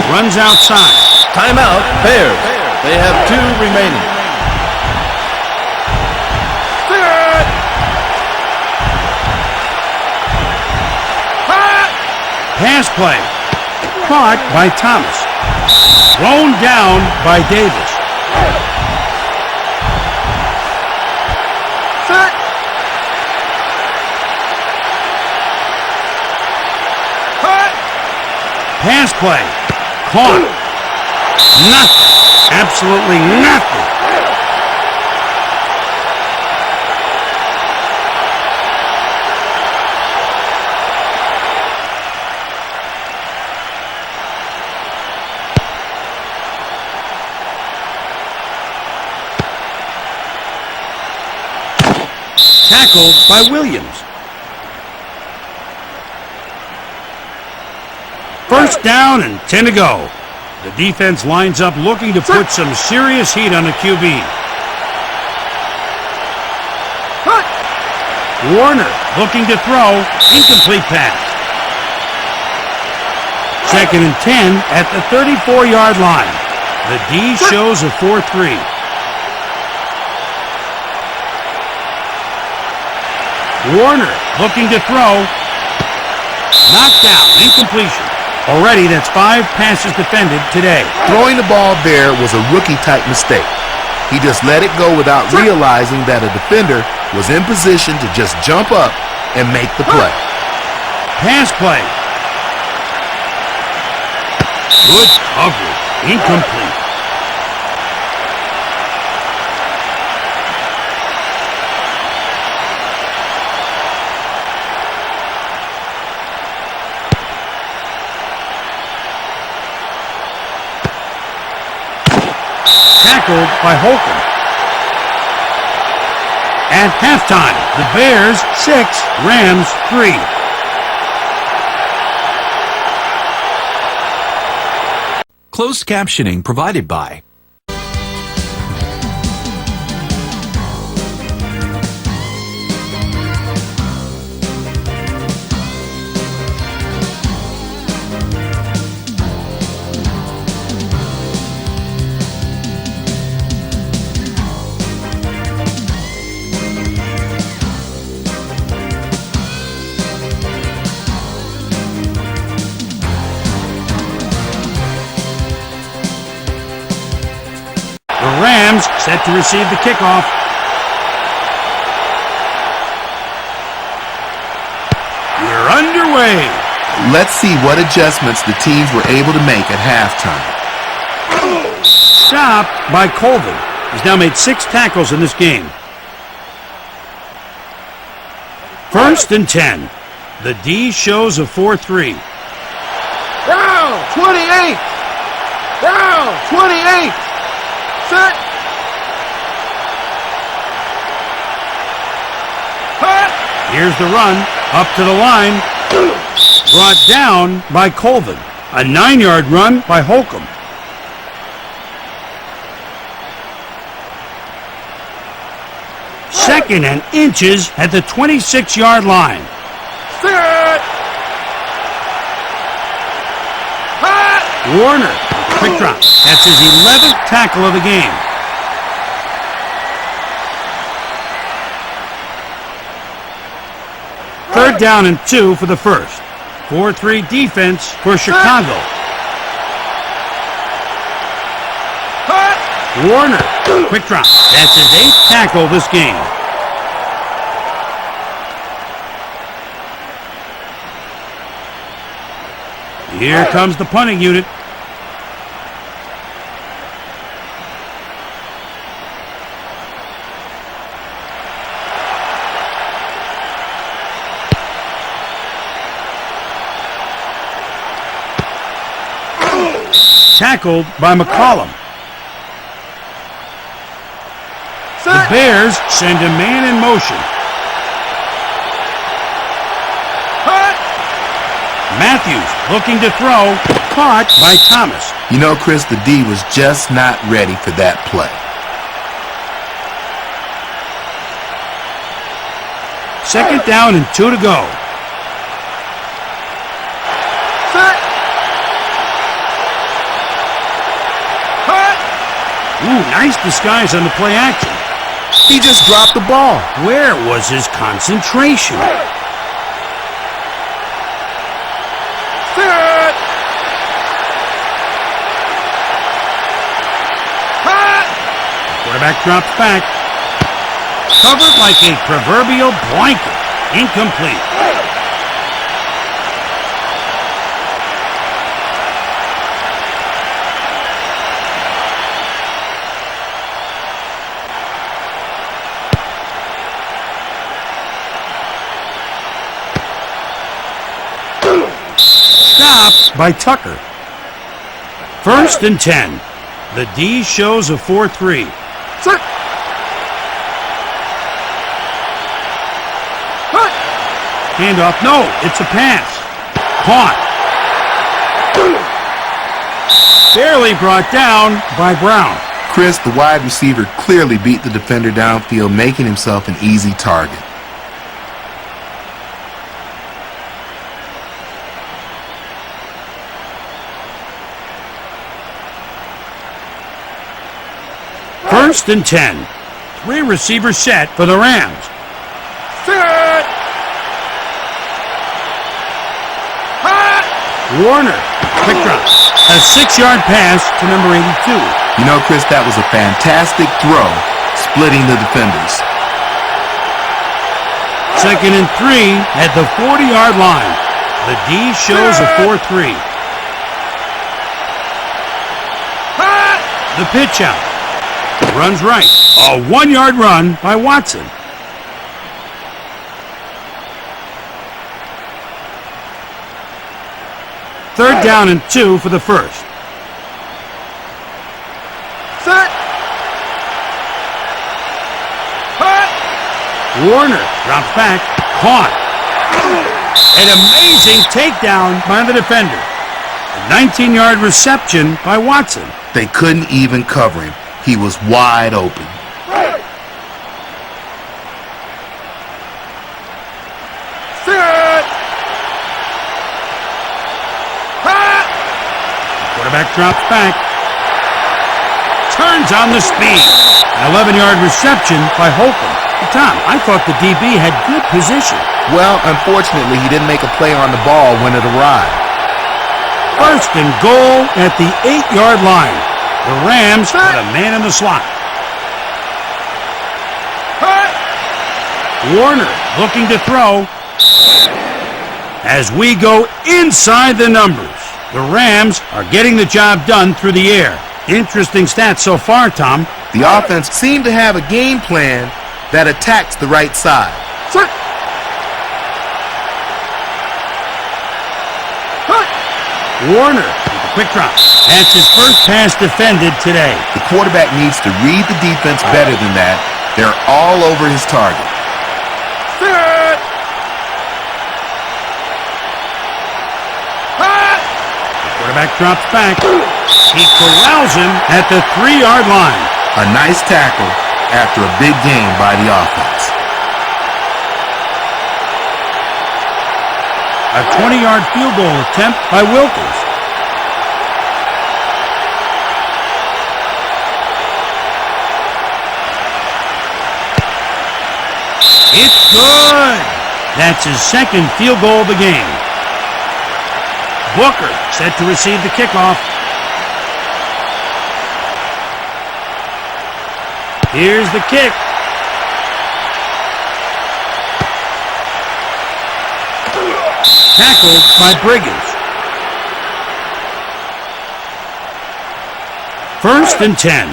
S1: Runs outside.
S4: Timeout, Bears. They have 2 remaining.
S3: Set. Cut.
S1: Pass play. Caught by Thomas. Thrown down by Davis.
S3: Set. Cut.
S1: Pass play. Caught. Nothing. Absolutely nothing. Tackled by Williams. 1st down and 10 to go. The defense lines up looking to put some serious heat on the QB.
S3: Cut.
S1: Warner looking to throw. Incomplete pass. 2nd and 10 at the 34-yard line. The D shows a 4-3. Warner looking to throw. Knocked down. Incompletion. Already, that's 5 passes defended today.
S2: Throwing the ball there was a rookie-type mistake. He just let it go without realizing that a defender was in position to just jump up and make the play.
S1: Pass play. Good coverage. Incomplete. Tackled by Holcomb. At halftime, the Bears 6, Rams 3.
S5: Closed captioning provided by
S1: Rams set to receive the kickoff. We're underway.
S2: Let's see what adjustments the teams were able to make at halftime.
S1: Stopped by Colvin. He's now made 6 tackles in this game. 1st and 10. The D shows a 4-3.
S3: Down. 28. Down. 28. Set. Cut.
S1: Here's the run. Up to the line. Brought down by Colvin. A 9-yard run by Holcomb. Second and inches at the 26-yard line.
S3: Set. Cut.
S1: Warner, quick drop. That's his 11th tackle of the game. Third down and 2 for the first. 4-3 defense for Chicago. Warner, quick drop. That's his 8th tackle this game. Here comes the punting unit. Tackled by McCollum. The Bears send a man in motion. Matthews looking to throw, caught by Thomas.
S2: You know, Chris, the D was just not ready for that play.
S1: Second down and 2 to go. Ooh, nice disguise on the play action.
S2: He just dropped the ball.
S1: Where was his concentration? Quarterback drops back. Covered like a proverbial blanket. Incomplete. Stopped by Tucker. First and 10. The D shows a 4-3. Handoff, no, it's a pass. Caught. Barely brought down by Brown.
S2: Chris, the wide receiver, clearly beat the defender downfield, making himself an easy target.
S1: First and 10. 3 receivers set for the Rams. Warner, quick drop. A 6-yard pass to number 82.
S2: You know, Chris, that was a fantastic throw, splitting the defenders.
S1: Second and 3 at the 40-yard line. The D shows a 4-3. The pitch out. Runs right. A 1-yard run by Watson. Third down and 2 for the first. Warner drops back. Caught. An amazing takedown by the defender. A 19-yard reception by Watson.
S2: They couldn't even cover him. He was wide open.
S1: Quarterback drops back. Turns on the speed. An 11-yard reception by Holcomb. Tom, I thought the DB had good position.
S2: Well, unfortunately, he didn't make a play on the ball when it arrived.
S1: First and goal at the 8-yard line. The Rams put a man in the slot. Warner looking to throw. As we go inside the numbers, the Rams are getting the job done through the air. Interesting stats so far, Tom.
S2: The offense seemed to have a game plan that attacks the right side.
S1: Warner with a quick drop. That's his first pass defended today.
S2: The quarterback needs to read the defense better than that. They're all over his target.
S1: Quarterback drops back. He corrals him at the 3-yard line.
S2: A nice tackle after a big game by the offense.
S1: A 20-yard field goal attempt by Wilkins. It's good. That's his second field goal of the game. Booker set to receive the kickoff. Here's the kick. Tackled by Briggins. First and 10.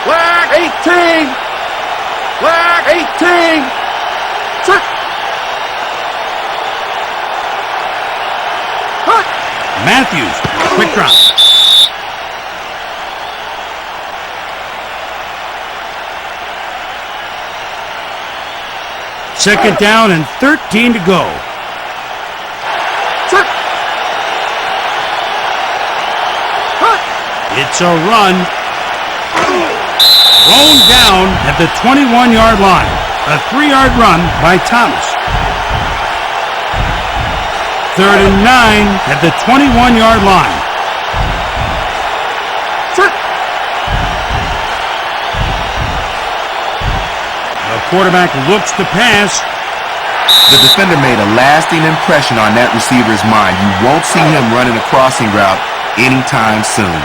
S3: Flag 18. Flag 18. Set. Hut.
S1: Matthews, quick drop. Second down and 13 to go.
S3: Set. Hut.
S1: It's a run. Thrown down at the 21-yard line. A 3-yard run by Thomas. Third and 9 at the 21-yard line.
S3: Set.
S1: The quarterback looks to pass.
S2: The defender made a lasting impression on that receiver's mind. You won't see him running a crossing route anytime soon.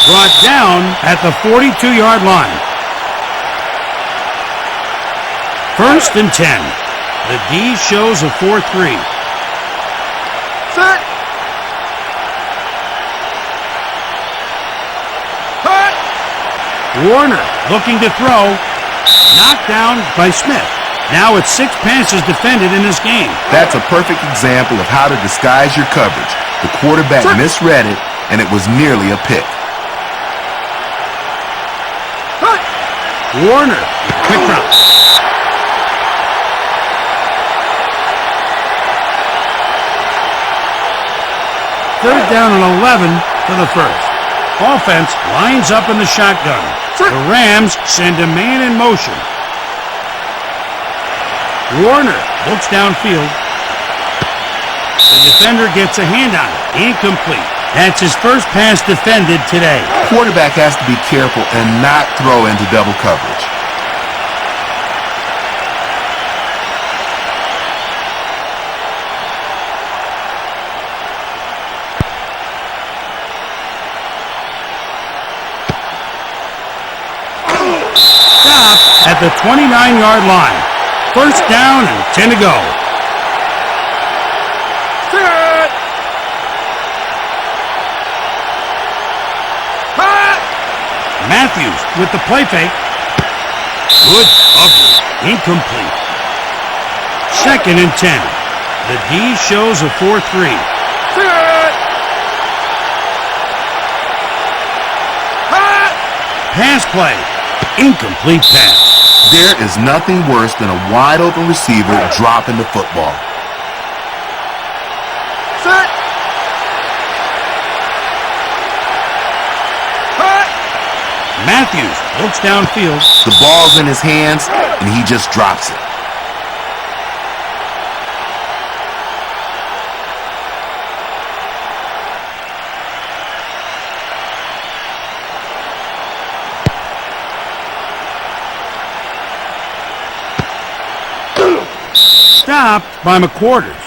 S1: Brought down at the 42-yard line. First and 10. The D shows a 4-3.
S3: Set. Hut.
S1: Warner looking to throw. Knocked down by Smith. Now it's 6 passes defended in this game.
S2: That's a perfect example of how to disguise your coverage. The quarterback misread it, and it was nearly a pick.
S3: Hut.
S1: Warner, quick drop. Third down and 11 for the first. Offense lines up in the shotgun. The Rams send a man in motion. Warner looks downfield. The defender gets a hand on it. Incomplete. That's his first pass defended today.
S2: Quarterback has to be careful and not throw into double coverage.
S1: Stopped at the 29-yard line. First down and 10 to go.
S3: Set. Hut.
S1: Matthews with the play fake. Good coverage. Incomplete. Second and 10. The D shows a 4-3.
S3: Set. Hut.
S1: Pass play. Incomplete pass.
S2: There is nothing worse than a wide-open receiver dropping the football.
S3: Set. Hut.
S1: Matthews looks downfield.
S2: The ball's in his hands, and he just drops it.
S1: Stopped by McQuarters.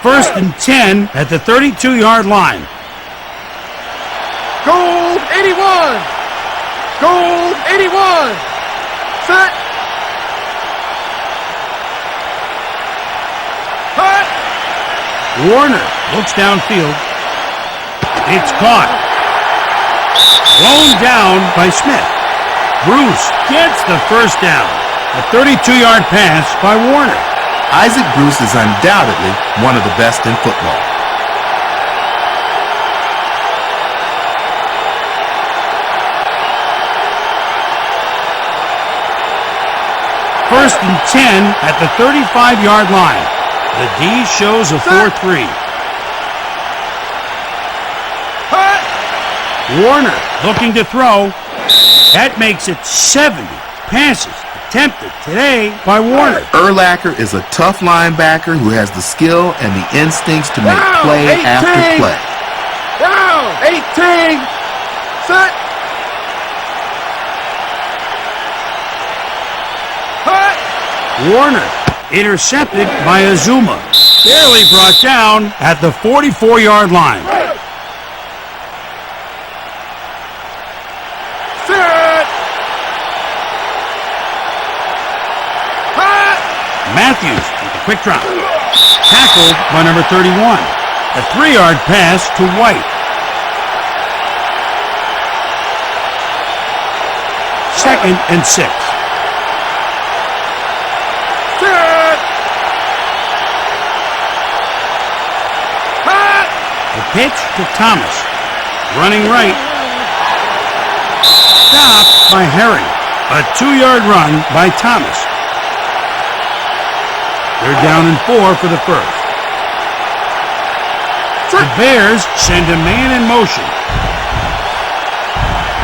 S1: First and 10 at the 32-yard line.
S3: Goal 81. Goal 81. Set. Hut.
S1: Warner looks downfield. It's caught. Thrown down by Smith. Bruce gets the first down. A 32-yard pass by Warner.
S2: Isaac Bruce is undoubtedly one of the best in football.
S1: First and 10 at the 35-yard line. The D shows a 4-3.
S3: Hut.
S1: Warner looking to throw. That makes it 70 passes attempted today by Warner.
S2: Urlacher is a tough linebacker who has the skill and the instincts to make
S3: Wow,
S2: play
S3: 18.
S2: after play.
S3: Down. 18. Set. Hut.
S1: Warner intercepted by Azuma. Barely brought down at the 44-yard line.
S3: Set. Hut.
S1: Matthews with a quick drop. Tackled by number 31. A 3-yard pass to White. Second and 6.
S3: Set. Hut.
S1: The pitch to Thomas. Running right. Stopped by Herring. A 2-yard run by Thomas. They're down and 4 for the first. The Bears send a man in motion.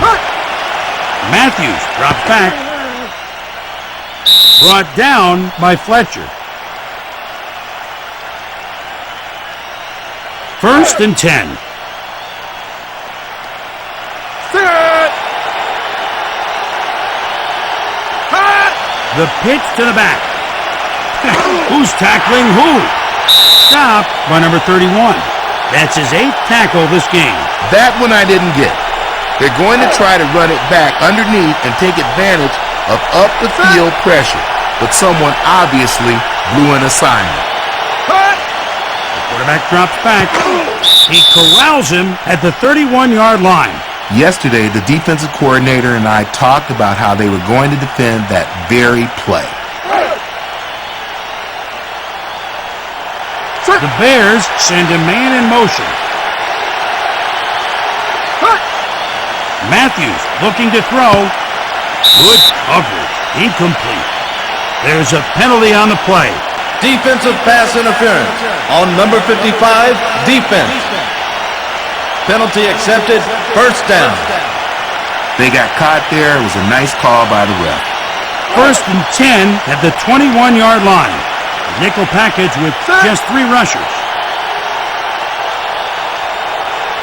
S3: Hut.
S1: Matthews drops back. Brought down by Fletcher. First and 10.
S3: Set. Hut.
S1: The pitch to the back. Who's tackling who? Stopped by number 31. That's his 8th tackle this game.
S2: That one I didn't get. They're going to try to run it back underneath and take advantage of up-the-field pressure, but someone obviously blew an assignment.
S3: Hut.
S1: Quarterback drops back. He corrals him at the 31-yard line.
S2: Yesterday, the defensive coordinator and I talked about how they were going to defend that very play.
S1: The Bears send a man in motion.
S3: Hut.
S1: Matthews looking to throw. Good coverage. Incomplete. There's a penalty on the play.
S4: Defensive pass interference on number 55, defense. Penalty accepted, first down.
S2: They got caught there. It was a nice call by the ref.
S1: First and 10 at the 21-yard line. Nickel package with just 3 rushers.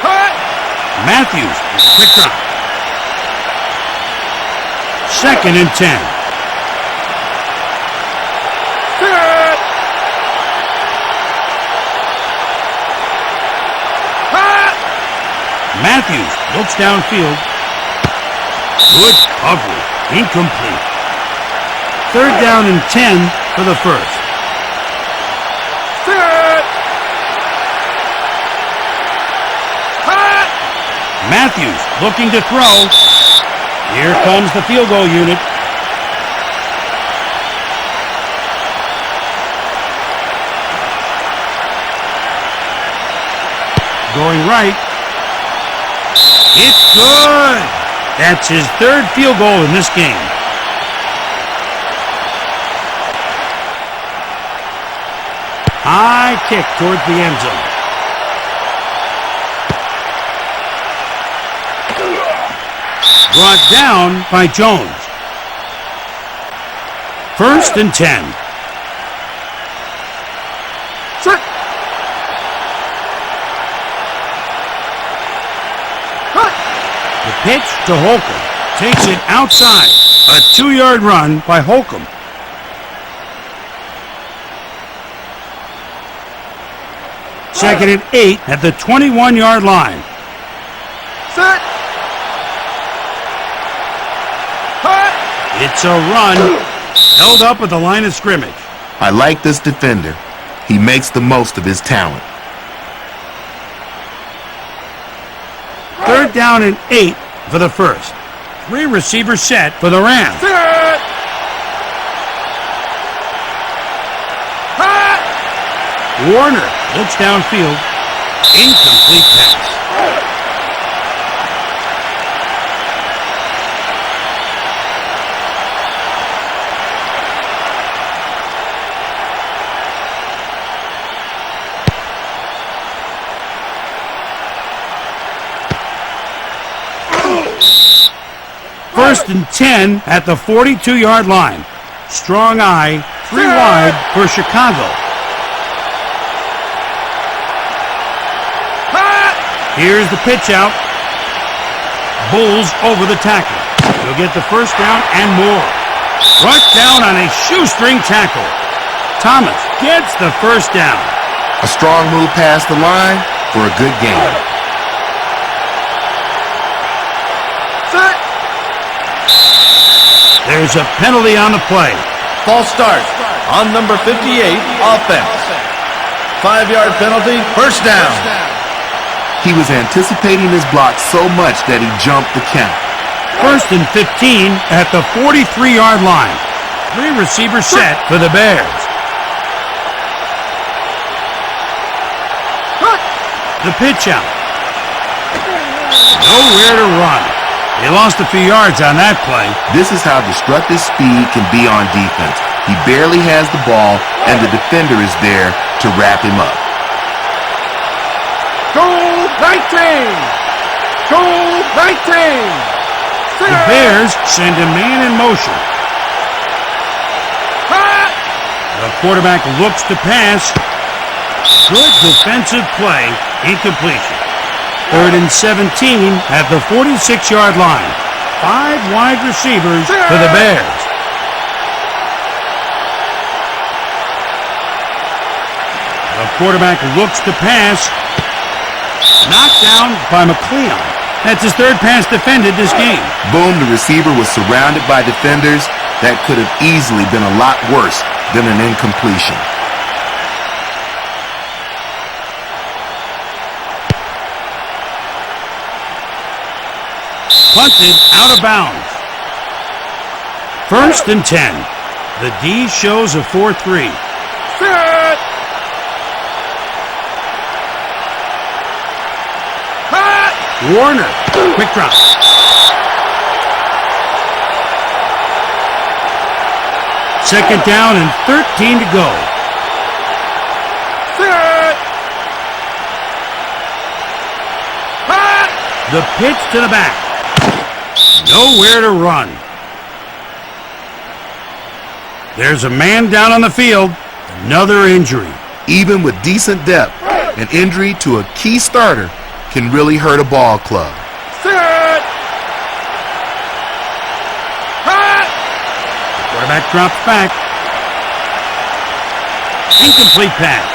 S3: Hut.
S1: Matthews with a quick drop. Second and 10.
S3: Set. Hut.
S1: Matthews looks downfield. Good coverage. Incomplete. Third down and 10 for the first.
S3: Set. Hut.
S1: Matthews looking to throw. Here comes the field goal unit. Going right. It's good. That's his 3rd field goal in this game. High kick towards the end zone. Brought down by Jones. First and 10.
S3: Set. Hut.
S1: The pitch to Holcomb. Takes it outside. A 2-yard run by Holcomb. Second and 8 at the 21-yard line.
S3: Set. Hut.
S1: It's a run. Held up at the line of scrimmage.
S2: I like this defender. He makes the most of his talent.
S1: Third down and 8 for the first. 3 receivers set for the Rams.
S3: Set. Hut.
S1: Warner looks downfield. Incomplete pass. First and 10 at the 42-yard line. Strong eye, 3 wide for Chicago. Here's the pitch out. Bulls over the tackle. He'll get the first down and more. Brought down on a shoestring tackle. Thomas gets the first down.
S2: A strong move past the line for a good gain.
S3: Set.
S1: There's a penalty on the play.
S4: False start on number 58, offense. 5-yard penalty, first down.
S2: He was anticipating his block so much that he jumped the count.
S1: First and 15 at the 43-yard line. 3 receivers set for the Bears. The pitch out. Nowhere to run. They lost a few yards on that play.
S2: This is how destructive speed can be on defense. He barely has the ball, and the defender is there to wrap him up.
S3: Goal 19. Goal 19.
S1: The Bears send a man in motion. The quarterback looks to pass. Good defensive play. Incompletion. Third and 17 at the 46-yard line. 5 wide receivers for the Bears. The quarterback looks to pass. Knocked down by McLeon. That's his 3rd pass defended this game.
S2: Boom, the receiver was surrounded by defenders. That could have easily been a lot worse than an incompletion.
S1: Punted out of bounds. First and 10. The D shows a 4-3.
S3: Set.
S1: Warner, quick drop. Second down and 13 to go.
S3: Set.
S1: The pitch to the back. Nowhere to run. There's a man down on the field. Another injury.
S2: Even with decent depth, an injury to a key starter can really hurt a ball club.
S3: Set.
S1: Quarterback drops back. Incomplete pass.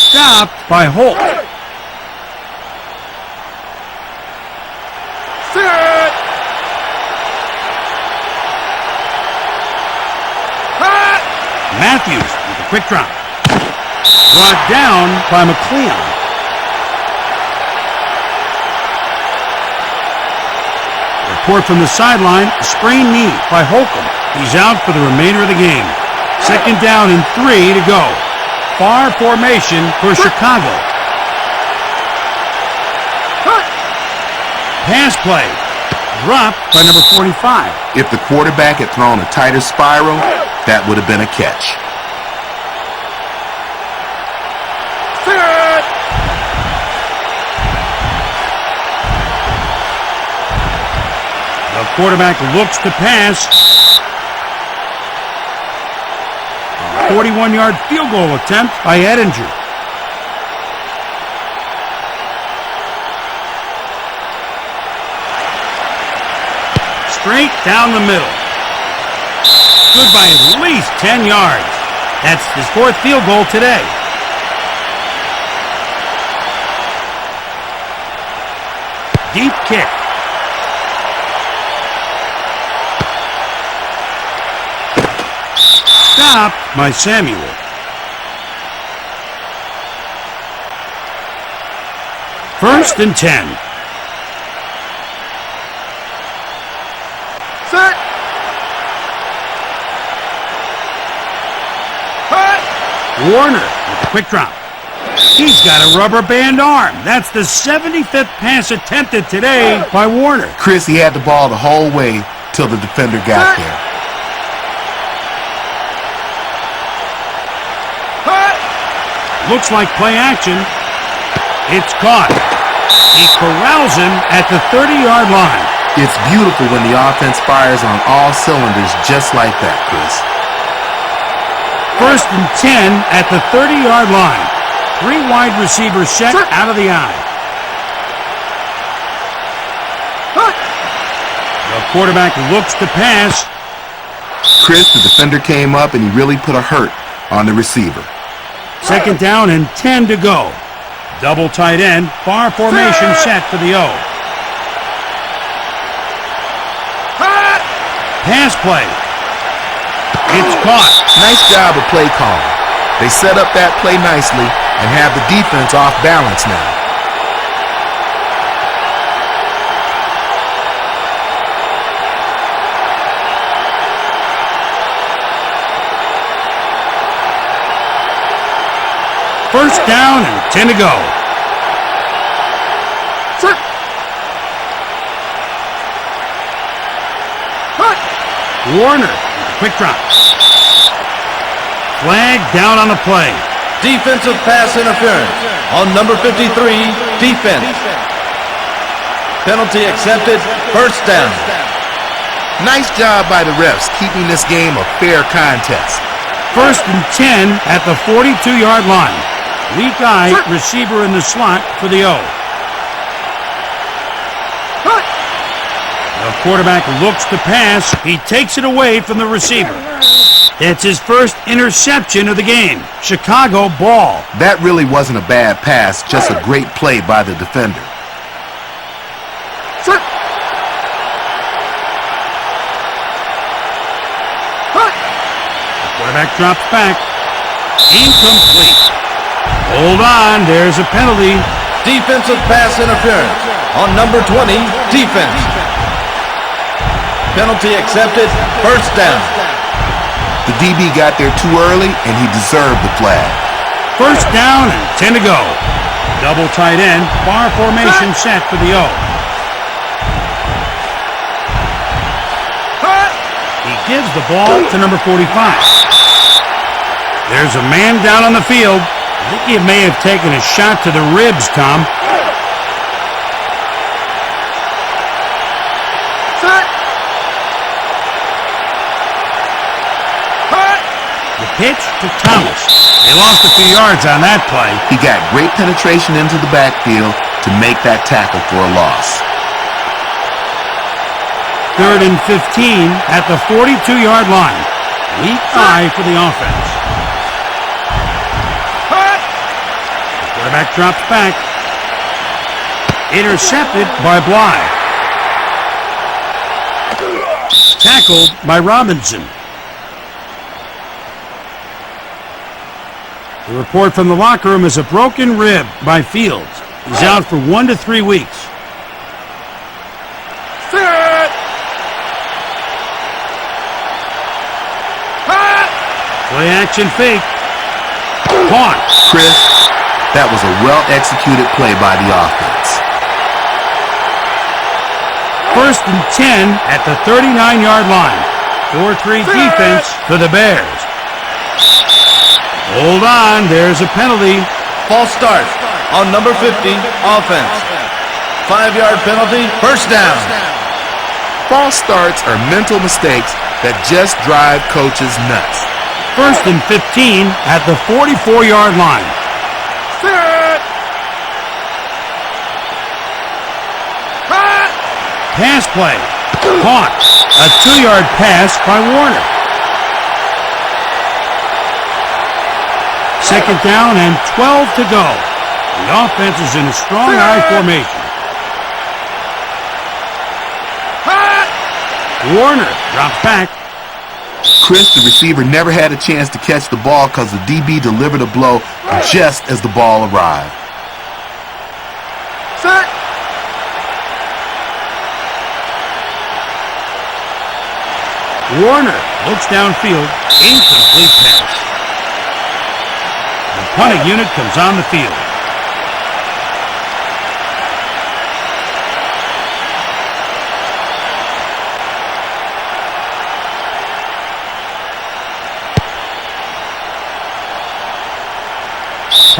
S1: Stopped by Holt.
S3: Set.
S1: Matthews with a quick drop. Brought down by McLeon. Report from the sideline, sprained knee by Holcomb. He's out for the remainder of the game. Second down and 3 to go. Far formation for Chicago. Pass play. Dropped by number 45.
S2: If the quarterback had thrown a tighter spiral, that would have been a catch.
S3: Set.
S1: The quarterback looks to pass. A 41-yard field goal attempt by Edinger. Straight down the middle. Good by at least 10 yards. That's his 4th field goal today. Deep kick. Stopped by Samuel. First and 10.
S3: Set.
S1: Warner with a quick drop. He's got a rubber band arm. That's the 75th pass attempted today by Warner.
S2: Chris, he had the ball the whole way till the defender got there.
S1: Looks like play action. It's caught. He corrals him at the 30-yard line.
S2: It's beautiful when the offense fires on all cylinders just like that, Chris.
S1: 1st and 10 at the 30-yard line. 3 wide receivers set out of the eye. The quarterback looks to pass.
S2: Chris, the defender came up and he really put a hurt on the receiver.
S1: 2nd down and 10 to go. Double tight end, bar formation set for the O. Pass play. It's caught.
S2: Nice job of play calling. They set up that play nicely and have the defense off balance now.
S1: First down and 10 to go. Warner, quick drop. Flag down on the play.
S4: Defensive pass interference on number 53, defense. Penalty accepted, first down.
S2: Nice job by the refs keeping this game a fair contest.
S1: 1st and 10 at the 42-yard line. Weak eye receiver in the slot for the O. The quarterback looks to pass. He takes it away from the receiver. It's his first interception of the game. Chicago ball.
S2: That really wasn't a bad pass, just a great play by the defender.
S1: The quarterback drops back. Incomplete. Hold on, there's a penalty.
S4: Defensive pass interference on number 20, defense. Penalty accepted, first down.
S2: The DB got there too early and he deserved the flag.
S1: First down and 10 to go. Double tight end, bar formation set for the O. He gives the ball to number 45. There's a man down on the field. I think he may have taken a shot to the ribs, Tom. The pitch to Thomas. They lost a few yards on that play.
S2: He got great penetration into the backfield to make that tackle for a loss.
S1: 3rd and 15 at the 42-yard line. Weak eye for the offense. Quarterback drops back. Intercepted by Bly. Tackled by Robinson. The report from the locker room is a broken rib by Fields. He's out for 1 to 3 weeks. Play action fake. Caught.
S2: Chris, that was a well-executed play by the offense.
S1: 1st and 10 at the 39-yard line. 4-3 defense for the Bears. Hold on, there's a penalty.
S4: False start on number 50, offense. 5-yard penalty, first down.
S2: False starts are mental mistakes that just drive coaches nuts.
S1: 1st and 15 at the 44-yard line. Pass play. Caught. A 2-yard pass by Warner. 2nd down and 12 to go. The offense is in a strong eye formation. Warner drops back.
S2: Chris, the receiver, never had a chance to catch the ball because the DB delivered a blow just as the ball arrived.
S1: Warner looks downfield. Incomplete pass. The punting unit comes on the field.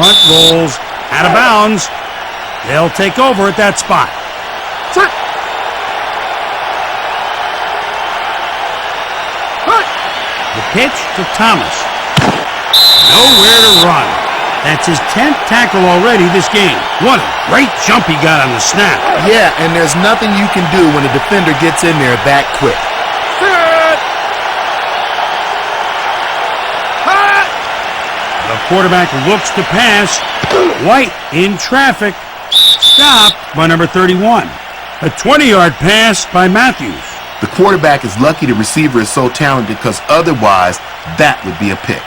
S1: Punt rolls out of bounds. They'll take over at that spot.
S3: Set. Punt.
S1: The pitch to Thomas. Nowhere to run. That's his 10th tackle already this game. What a great jump he got on the snap.
S2: Yeah, and there's nothing you can do when a defender gets in there that quick.
S3: Set. Punt.
S1: The quarterback looks to pass. White in traffic. Stopped by number 31. A 20-yard pass by Matthews.
S2: The quarterback is lucky the receiver is so talented because otherwise that would be a pick.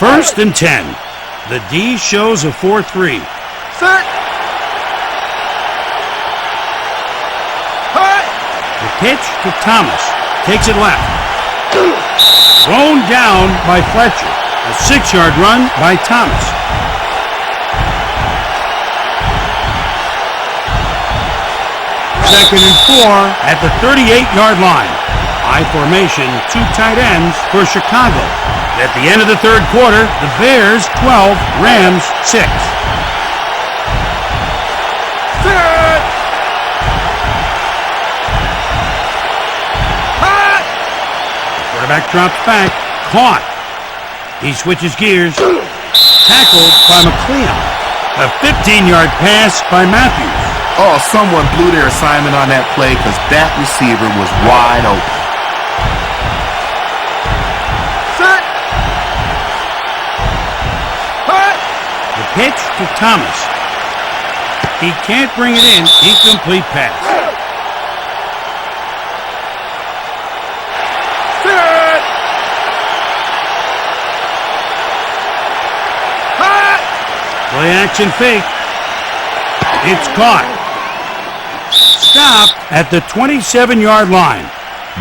S1: First and 10. The D shows a 4-3.
S3: Set. Punt.
S1: The pitch to Thomas. Takes it left. Thrown down by Fletcher. A 6-yard run by Thomas. Second and 4 at the 38-yard line. High formation, 2 tight ends for Chicago. At the end of the third quarter, the Bears 12, Rams 6.
S3: Set. Punt.
S1: Quarterback drops back. Caught. He switches gears. Tackled by McLeod. A 15-yard pass by Matthews.
S2: Oh, someone blew their assignment on that play because that receiver was wide open.
S3: Set. Punt.
S1: The pitch to Thomas. He can't bring it in. Incomplete pass.
S3: Set. Punt.
S1: Play action fake. It's caught. Stopped at the 27-yard line.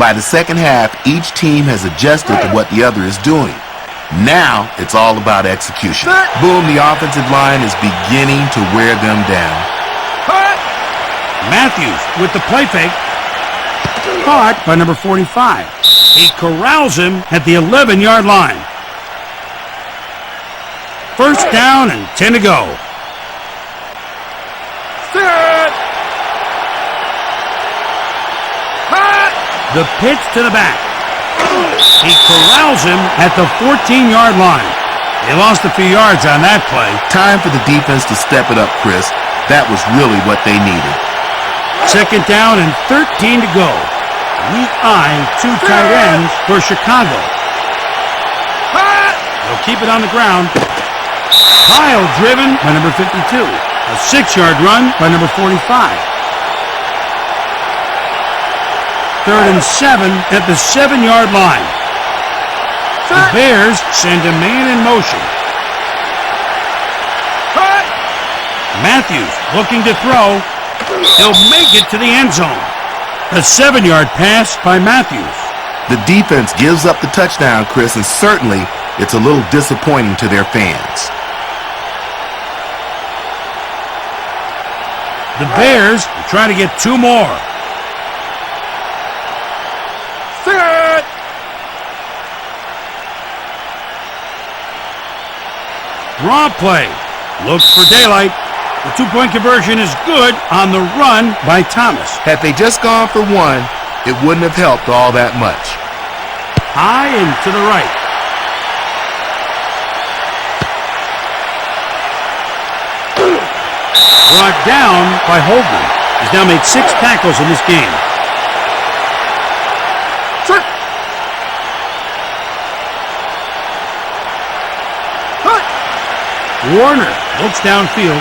S2: By the second half, each team has adjusted to what the other is doing. Now, it's all about execution. Boom, the offensive line is beginning to wear them down.
S3: Punt.
S1: Matthews with the play fake. Caught by number 45. He corrals him at the 11-yard line. First down and 10 to go.
S3: Set. Punt.
S1: The pitch to the back. He corrals him at the 14-yard line. They lost a few yards on that play.
S2: Time for the defense to step it up, Chris. That was really what they needed.
S1: Second down and 13 to go. Weak eye, 2 tight ends for Chicago.
S3: Punt.
S1: They'll keep it on the ground. Pile driven by number 52. A 6-yard run by number 45. Third and 7 at the 7-yard line. The Bears send a man in motion.
S3: Punt.
S1: Matthews looking to throw. He'll make it to the end zone. A 7-yard pass by Matthews.
S2: The defense gives up the touchdown, Chris, and certainly it's a little disappointing to their fans.
S1: The Bears are trying to get 2 more.
S3: Set.
S1: Draw play. Looks for daylight. The 2-point conversion is good on the run by Thomas.
S2: Had they just gone for one, it wouldn't have helped all that much.
S1: High and to the right. Brought down by Holden. He's now made 6 tackles in this game.
S3: Set. Punt.
S1: Warner looks downfield.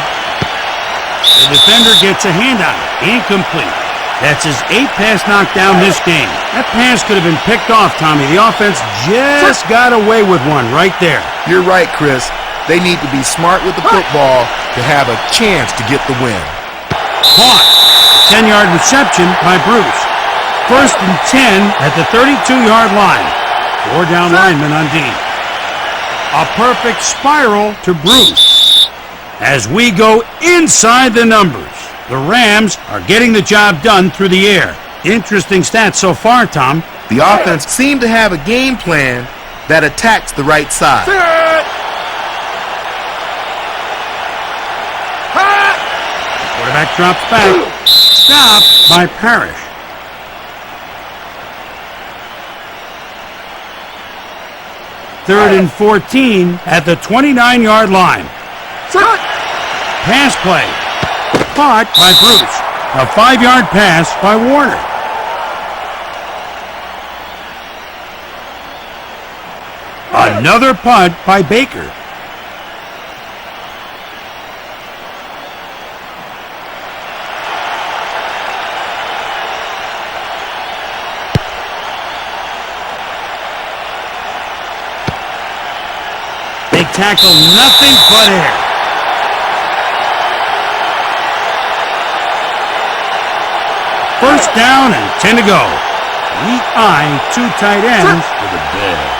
S1: The defender gets a hand on it. Incomplete. That's his 8th pass knockdown this game. That pass could have been picked off, Tommy. The offense just got away with one right there.
S2: You're right, Chris. They need to be smart with the football to have a chance to get the win.
S1: Caught. 10-yard reception by Bruce. First and 10 at the 32-yard line. 4 down linemen on D. A perfect spiral to Bruce. As we go inside the numbers, the Rams are getting the job done through the air. Interesting stats so far, Tom.
S2: The offense seemed to have a game plan that attacks the right side.
S3: Sit. Hot.
S1: Quarterback drops back. Stopped by Parrish. Third and 14 at the 29-yard line.
S3: Sit.
S1: Pass play. Caught by Bruce. A 5-yard pass by Warner. Another punt by Baker. They tackle nothing but air. First down and 10 to go. Weak eye, 2 tight ends for the Bears.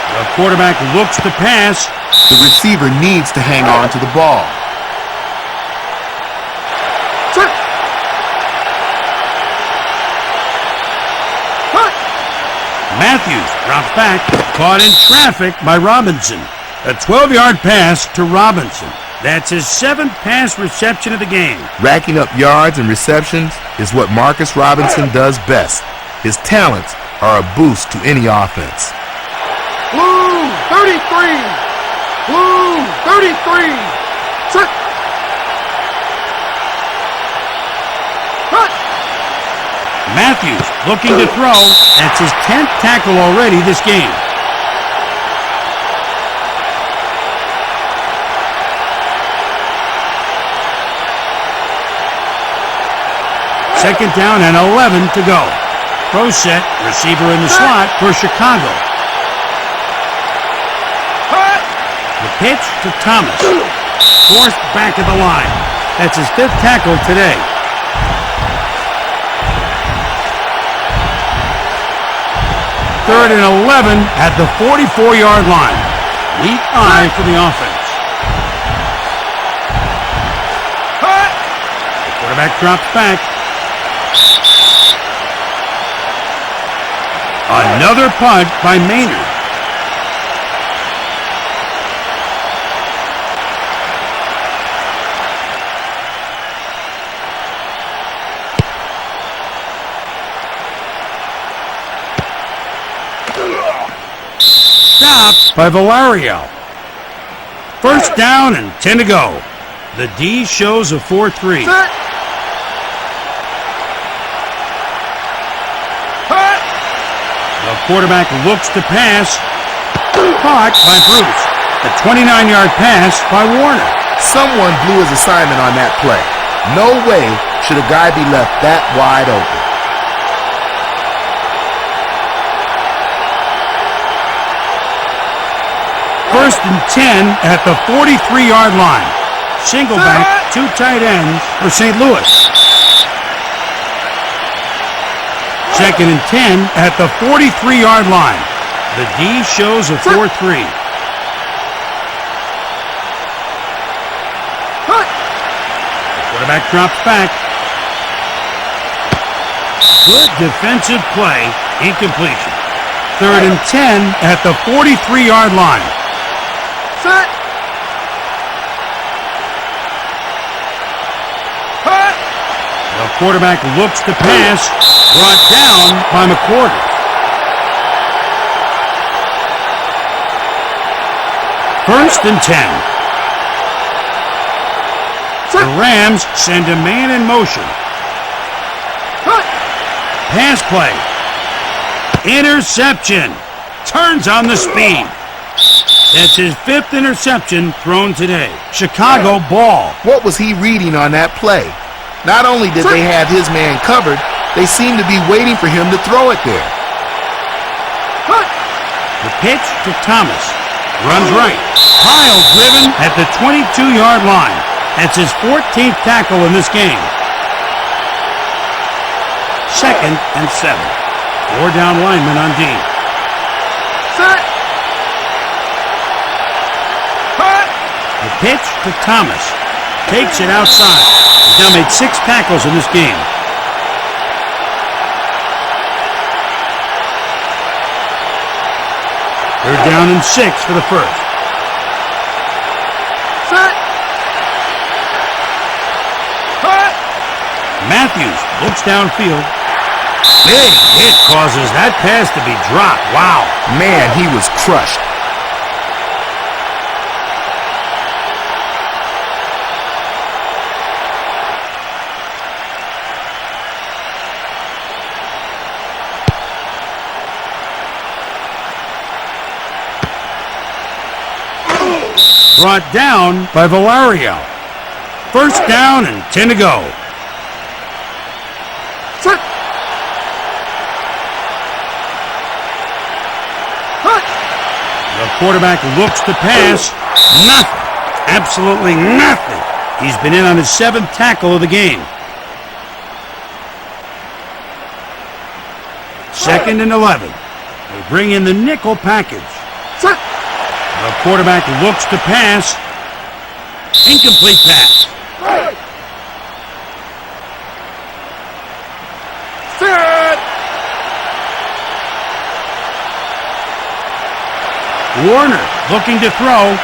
S1: The quarterback looks to pass.
S2: The receiver needs to hang on to the ball.
S3: Sit. Hot.
S1: Matthews drops back, caught in traffic by Robinson. A 12-yard pass to Robinson. That's his 7th pass reception of the game.
S2: Racking up yards and receptions is what Marcus Robinson does best. His talents are a boost to any offense.
S3: Blue 33. Blue 33. Sit. Hot.
S1: Matthews looking to throw. That's his 10th tackle already this game. Second down and 11 to go. Throw set, receiver in the slot for Chicago.
S3: Hot.
S1: The pitch to Thomas. Forced back at the line. That's his 5th tackle today. Third and 11 at the 44-yard line. Weak eye for the offense.
S3: Hot.
S1: The quarterback drops back. Another punt by Maynard. Stopped by Valario. First down and 10 to go. The D shows a 4-3.
S3: Sit. Hot.
S1: The quarterback looks to pass. Caught by Bruce. A 29-yard pass by Warner.
S2: Someone blew his assignment on that play. No way should a guy be left that wide open.
S1: First and 10 at the 43-yard line. Single back, 2 tight ends for St. Louis. Second and 10 at the 43-yard line. The D shows a 4-3.
S3: Hot.
S1: The quarterback drops back. Good defensive play, incompletion. Third and 10 at the 43-yard line.
S3: Sit. Hot.
S1: The quarterback looks to pass, brought down by McQuarter. First and 10. The Rams send a man in motion.
S3: Hot.
S1: Pass play. Interception. Turns on the speed. That's his 5th interception thrown today. Chicago ball.
S2: What was he reading on that play? Not only did they have his man covered, they seemed to be waiting for him to throw it there.
S3: Hot.
S1: The pitch to Thomas. Runs right. Pile driven at the 22-yard line. That's his 14th tackle in this game. 2nd and 7. 4 down linemen on D.
S3: Set. Cut.
S1: The pitch to Thomas. Takes it outside. He's now made 6 tackles in this game. They're down and 6 for the first.
S3: Set. Cut.
S1: Matthews looks downfield. Big hit causes that pass to be dropped. Wow.
S2: Man, he was crushed.
S1: Brought down by Valario. First down and 10 to go.
S3: Set. Cut.
S1: The quarterback looks to pass. Nothing. Absolutely nothing. He's been in on his 7th tackle of the game. 2nd and 11. They bring in the nickel package.
S3: Set.
S1: The quarterback looks to pass. Incomplete pass.
S3: Set.
S1: Warner looking to throw.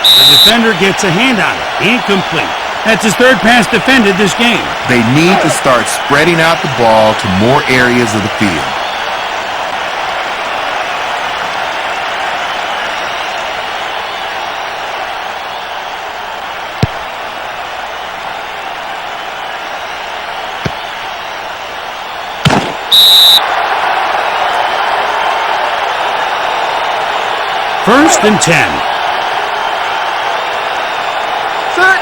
S1: The defender gets a hand on it. Incomplete. That's his 3rd pass defended this game.
S2: They need to start spreading out the ball to more areas of the field.
S1: First and 10.
S3: Set.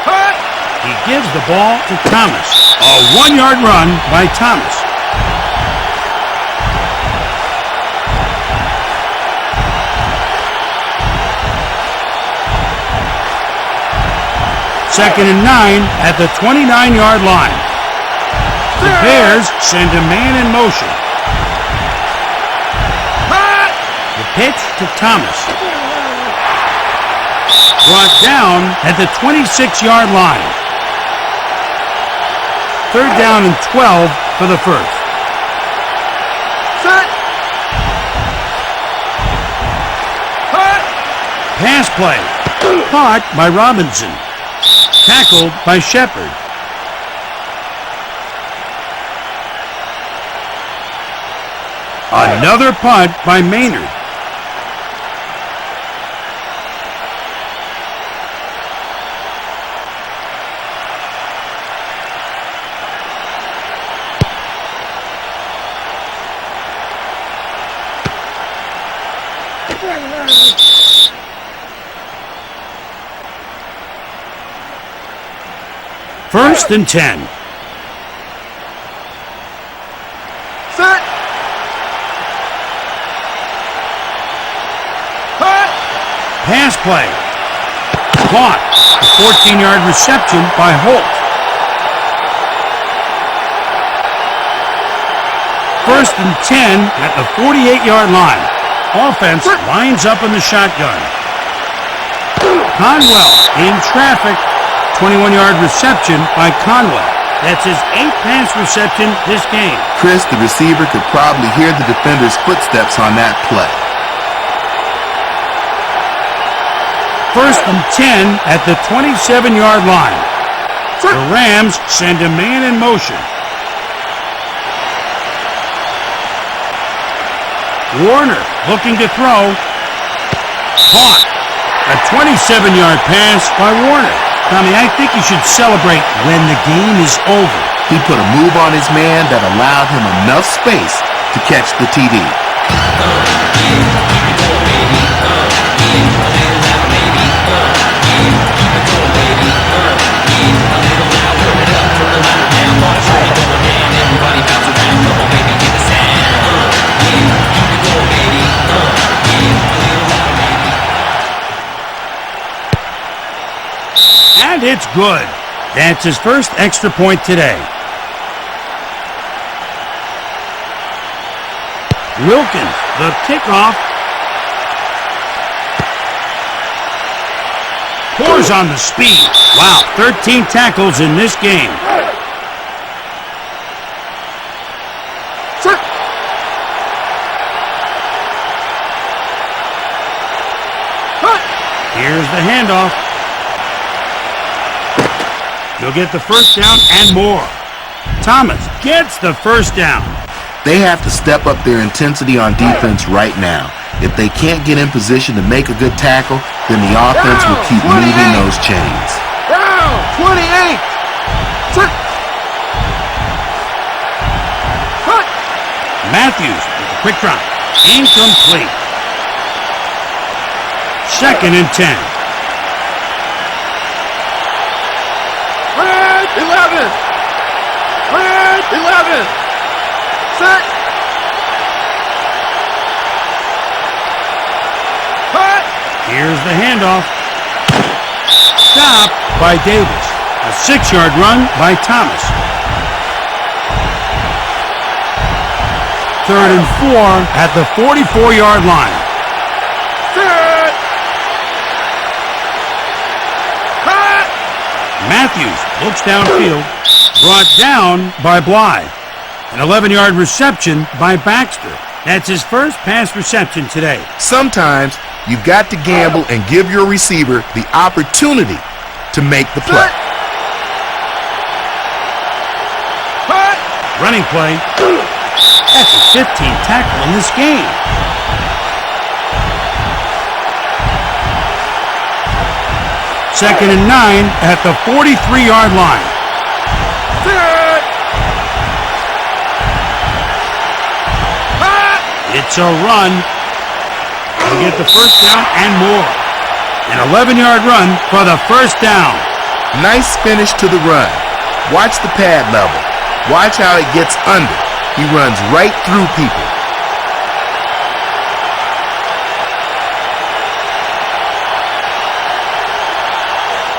S3: Cut.
S1: He gives the ball to Thomas. A 1-yard run by Thomas. Second and 9 at the 29-yard line. The Bears send a man in motion.
S3: Cut.
S1: The pitch to Thomas. Brought down at the 26-yard line. 3rd down and 12 for the first.
S3: Set. Cut.
S1: Pass play. Caught by Robinson. Tackled by Shepard. Another punt by Maynard. First and 10.
S3: Set. Cut.
S1: Pass play. Caught. A 14-yard reception by Holt. First and 10 at the 48-yard line. Offense lines up in the shotgun. Conwell in traffic. 21-yard reception by Conwell. That's his 8th pass reception this game.
S2: Chris, the receiver, could probably hear the defender's footsteps on that play.
S1: First and 10 at the 27-yard line. The Rams send a man in motion. Warner looking to throw. Caught. A 27-yard pass by Warner. Tommy, I think you should celebrate when the game is over.
S2: He put a move on his man that allowed him enough space to catch the TD.
S1: And it's good. That's his first extra point today. Wilkins, the kickoff. Pours on the speed. Wow, 13 tackles in this game. Here's the handoff. He'll get the first down and more. Thomas gets the first down.
S2: They have to step up their intensity on defense right now. If they can't get in position to make a good tackle, then the offense will keep moving those chains.
S3: Down, 28.
S1: Matthews with a quick drop. Incomplete. 2nd and 10.
S3: Red 11. Red 11. Set. Cut.
S1: Here's the handoff. Stopped by Davis. A 6-yard run by Thomas. 3rd and 4 at the 44-yard line.
S3: Set. Cut.
S1: Matthews looks downfield. Brought down by Bly. An 11-yard reception by Baxter. That's his first pass reception today.
S2: Sometimes you've got to gamble and give your receiver the opportunity to make the play.
S3: Cut.
S1: Running play. That's a 15th tackle in this game. Second and 9 at the 43-yard line.
S3: Set. Cut.
S1: It's a run. He'll get the first down and more. An 11-yard run for the first down.
S2: Nice finish to the run. Watch the pad level. Watch how it gets under. He runs right through people.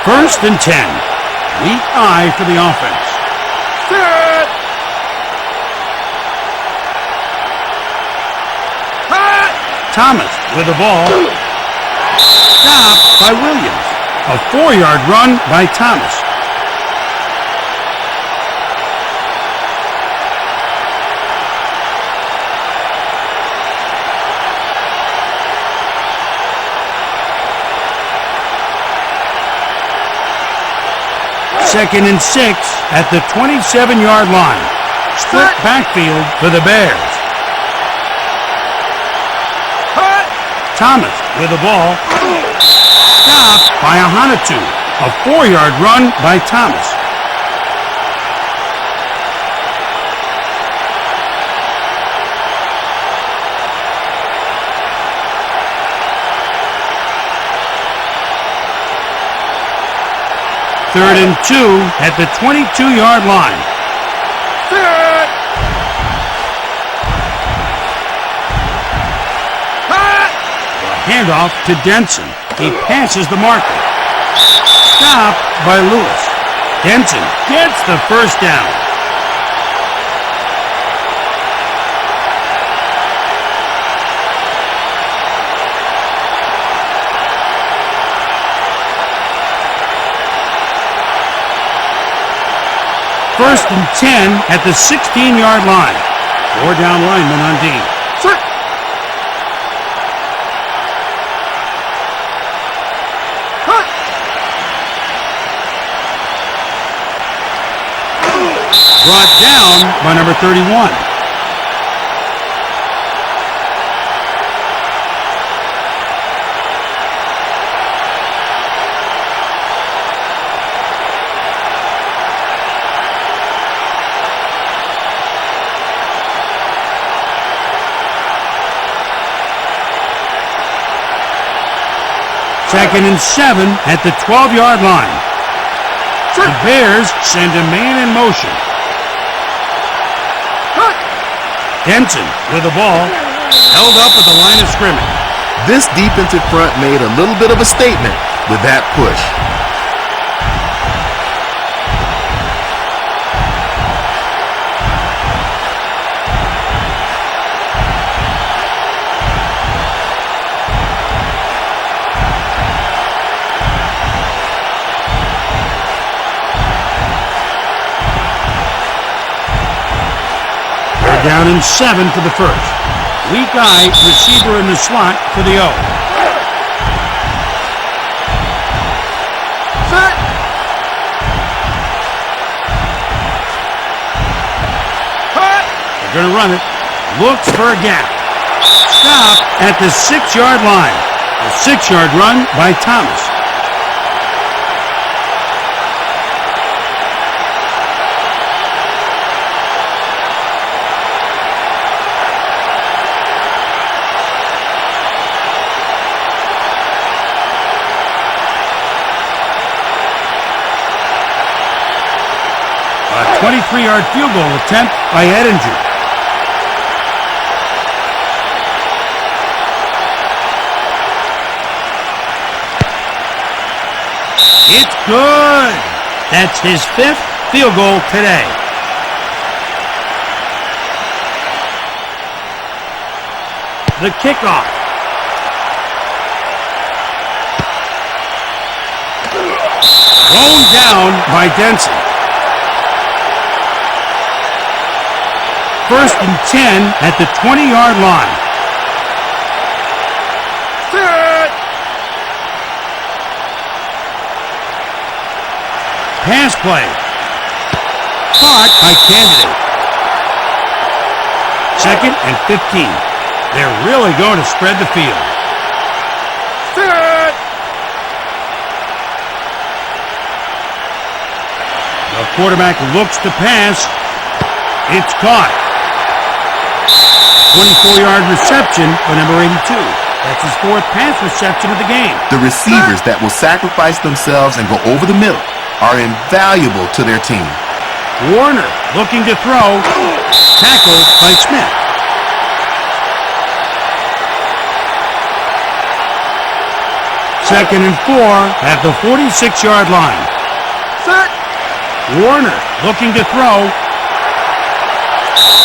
S1: First and 10. Weak eye for the offense.
S3: Set. Cut.
S1: Thomas with the ball. Stopped by Williams. A 4-yard run by Thomas. Second and 6 at the 27-yard line. Split backfield for the Bears.
S3: Cut.
S1: Thomas with the ball. Stopped by Ahanatu. A 4-yard run by Thomas. Third and 2 at the 22-yard line.
S3: Set. Cut.
S1: Handoff to Denson. He passes the marker. Stopped by Lewis. Denson gets the first down. First and 10 at the 16-yard line. 4 down linemen on D.
S3: Set. Cut.
S1: Brought down by number 31. Second and 7 at the 12-yard line. The Bears send a man in motion.
S3: Cut.
S1: Denson with the ball, held up at the line of scrimmage.
S2: This defensive front made a little bit of a statement with that push.
S1: down and 7 for the first. Weak eye receiver in the slot for the O.
S3: Set. Cut.
S1: They're going to run it. Looks for a gap. Stop at the 6-yard line. A 6-yard run by Thomas. A 23-yard field goal attempt by Edinger. It's good. That's his 5th field goal today. The kickoff. Thrown down by Denson. 1st and 10 at the 20-yard line.
S3: Set.
S1: Pass play. Caught by Candidate. 2nd and 15. They're really going to spread the field.
S3: Set.
S1: The quarterback looks to pass. It's caught. 24-yard reception for number 82. That's his 4th pass reception of the game.
S2: The receivers that will sacrifice themselves and go over the middle are invaluable to their team.
S1: Warner looking to throw. Tackled by Smith. Second and 4 at the 46-yard line.
S3: Set.
S1: Warner looking to throw.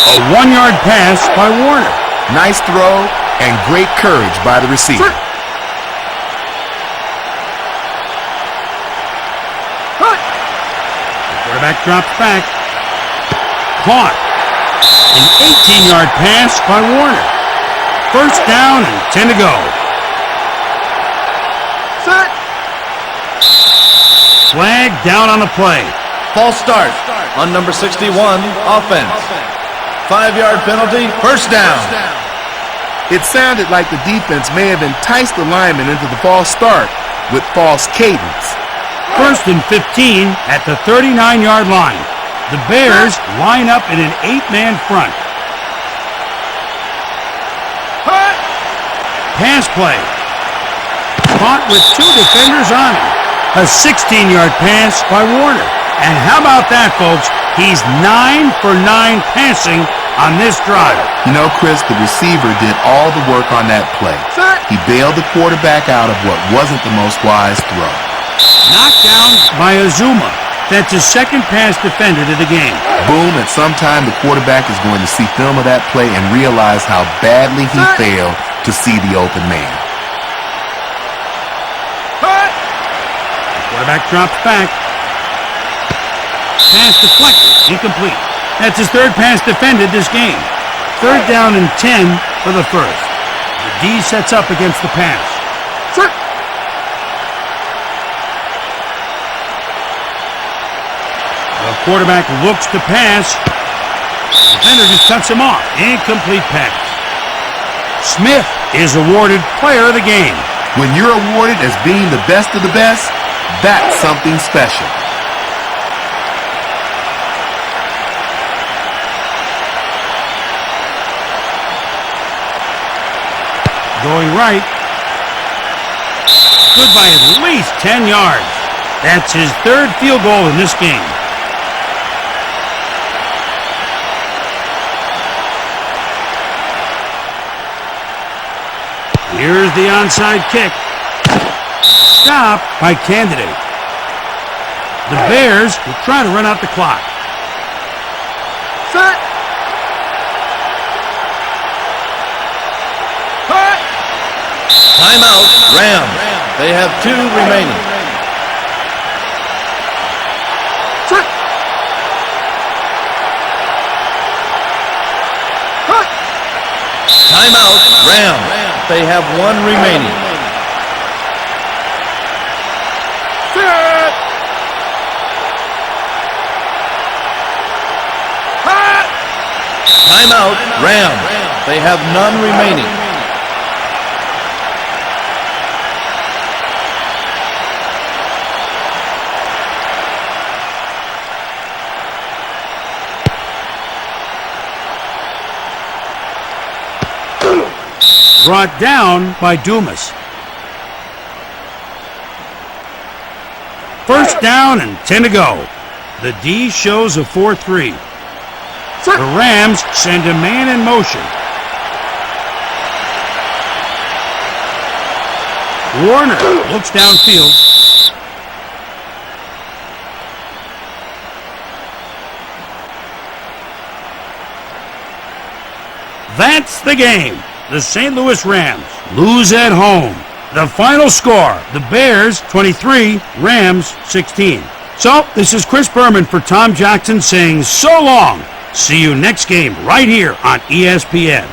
S1: A 1-yard pass by Warner.
S2: Nice throw and great courage by the receiver.
S3: Cut.
S1: Quarterback drops back. Caught. An 18-yard pass by Warner. 1st down and 10 to go.
S3: Set.
S1: Flag down on the play.
S4: False start on number 61, offense. 5-yard penalty, 1st down.
S2: It sounded like the defense may have enticed the lineman into the false start with false cadence.
S1: 1st and 15 at the 39-yard line. The Bears line up in an 8-man front.
S3: Cut.
S1: Pass play. Caught with 2 defenders on him. A 16-yard pass by Warner. And how about that, folks? He's 9 for 9 passing on this drive.
S2: You know, Chris, the receiver did all the work on that play.
S3: Set.
S2: He bailed the quarterback out of what wasn't the most wise throw.
S1: Knocked down by Azuma. That's his 2nd pass defended of the game.
S2: Boom, at some time the quarterback is going to see film of that play and realize how badly he failed to see the open man.
S3: Cut.
S1: The quarterback drops back. Pass deflected. Incomplete. That's his 3rd pass defended this game. 3rd down and 10 for the first. The D sets up against the pass.
S3: Set.
S1: The quarterback looks to pass. The defender just cuts him off. Incomplete pass. Smith is awarded player of the game.
S2: When you're awarded as being the best of the best, that's something special.
S1: Going right. Good by at least 10 yards. That's his 3rd field goal in this game. Here's the onside kick. Stopped by Candidate. The Bears will try to run out the clock.
S3: Set. Cut.
S4: Timeout, Rams. They have 2 remaining.
S3: Set.
S4: Timeout, Rams. They have one remaining.
S3: Set. Hut.
S4: Timeout, Rams. They have none remaining.
S1: Brought down by Dumas. First down and 10 to go. The D shows a 4-3. The Rams send a man in motion. Warner looks downfield. That's the game. The St. Louis Rams lose at home. The final score, the Bears 23, Rams 16. So, this is Chris Berman for Tom Jackson saying so long. See you next game right here on ESPN.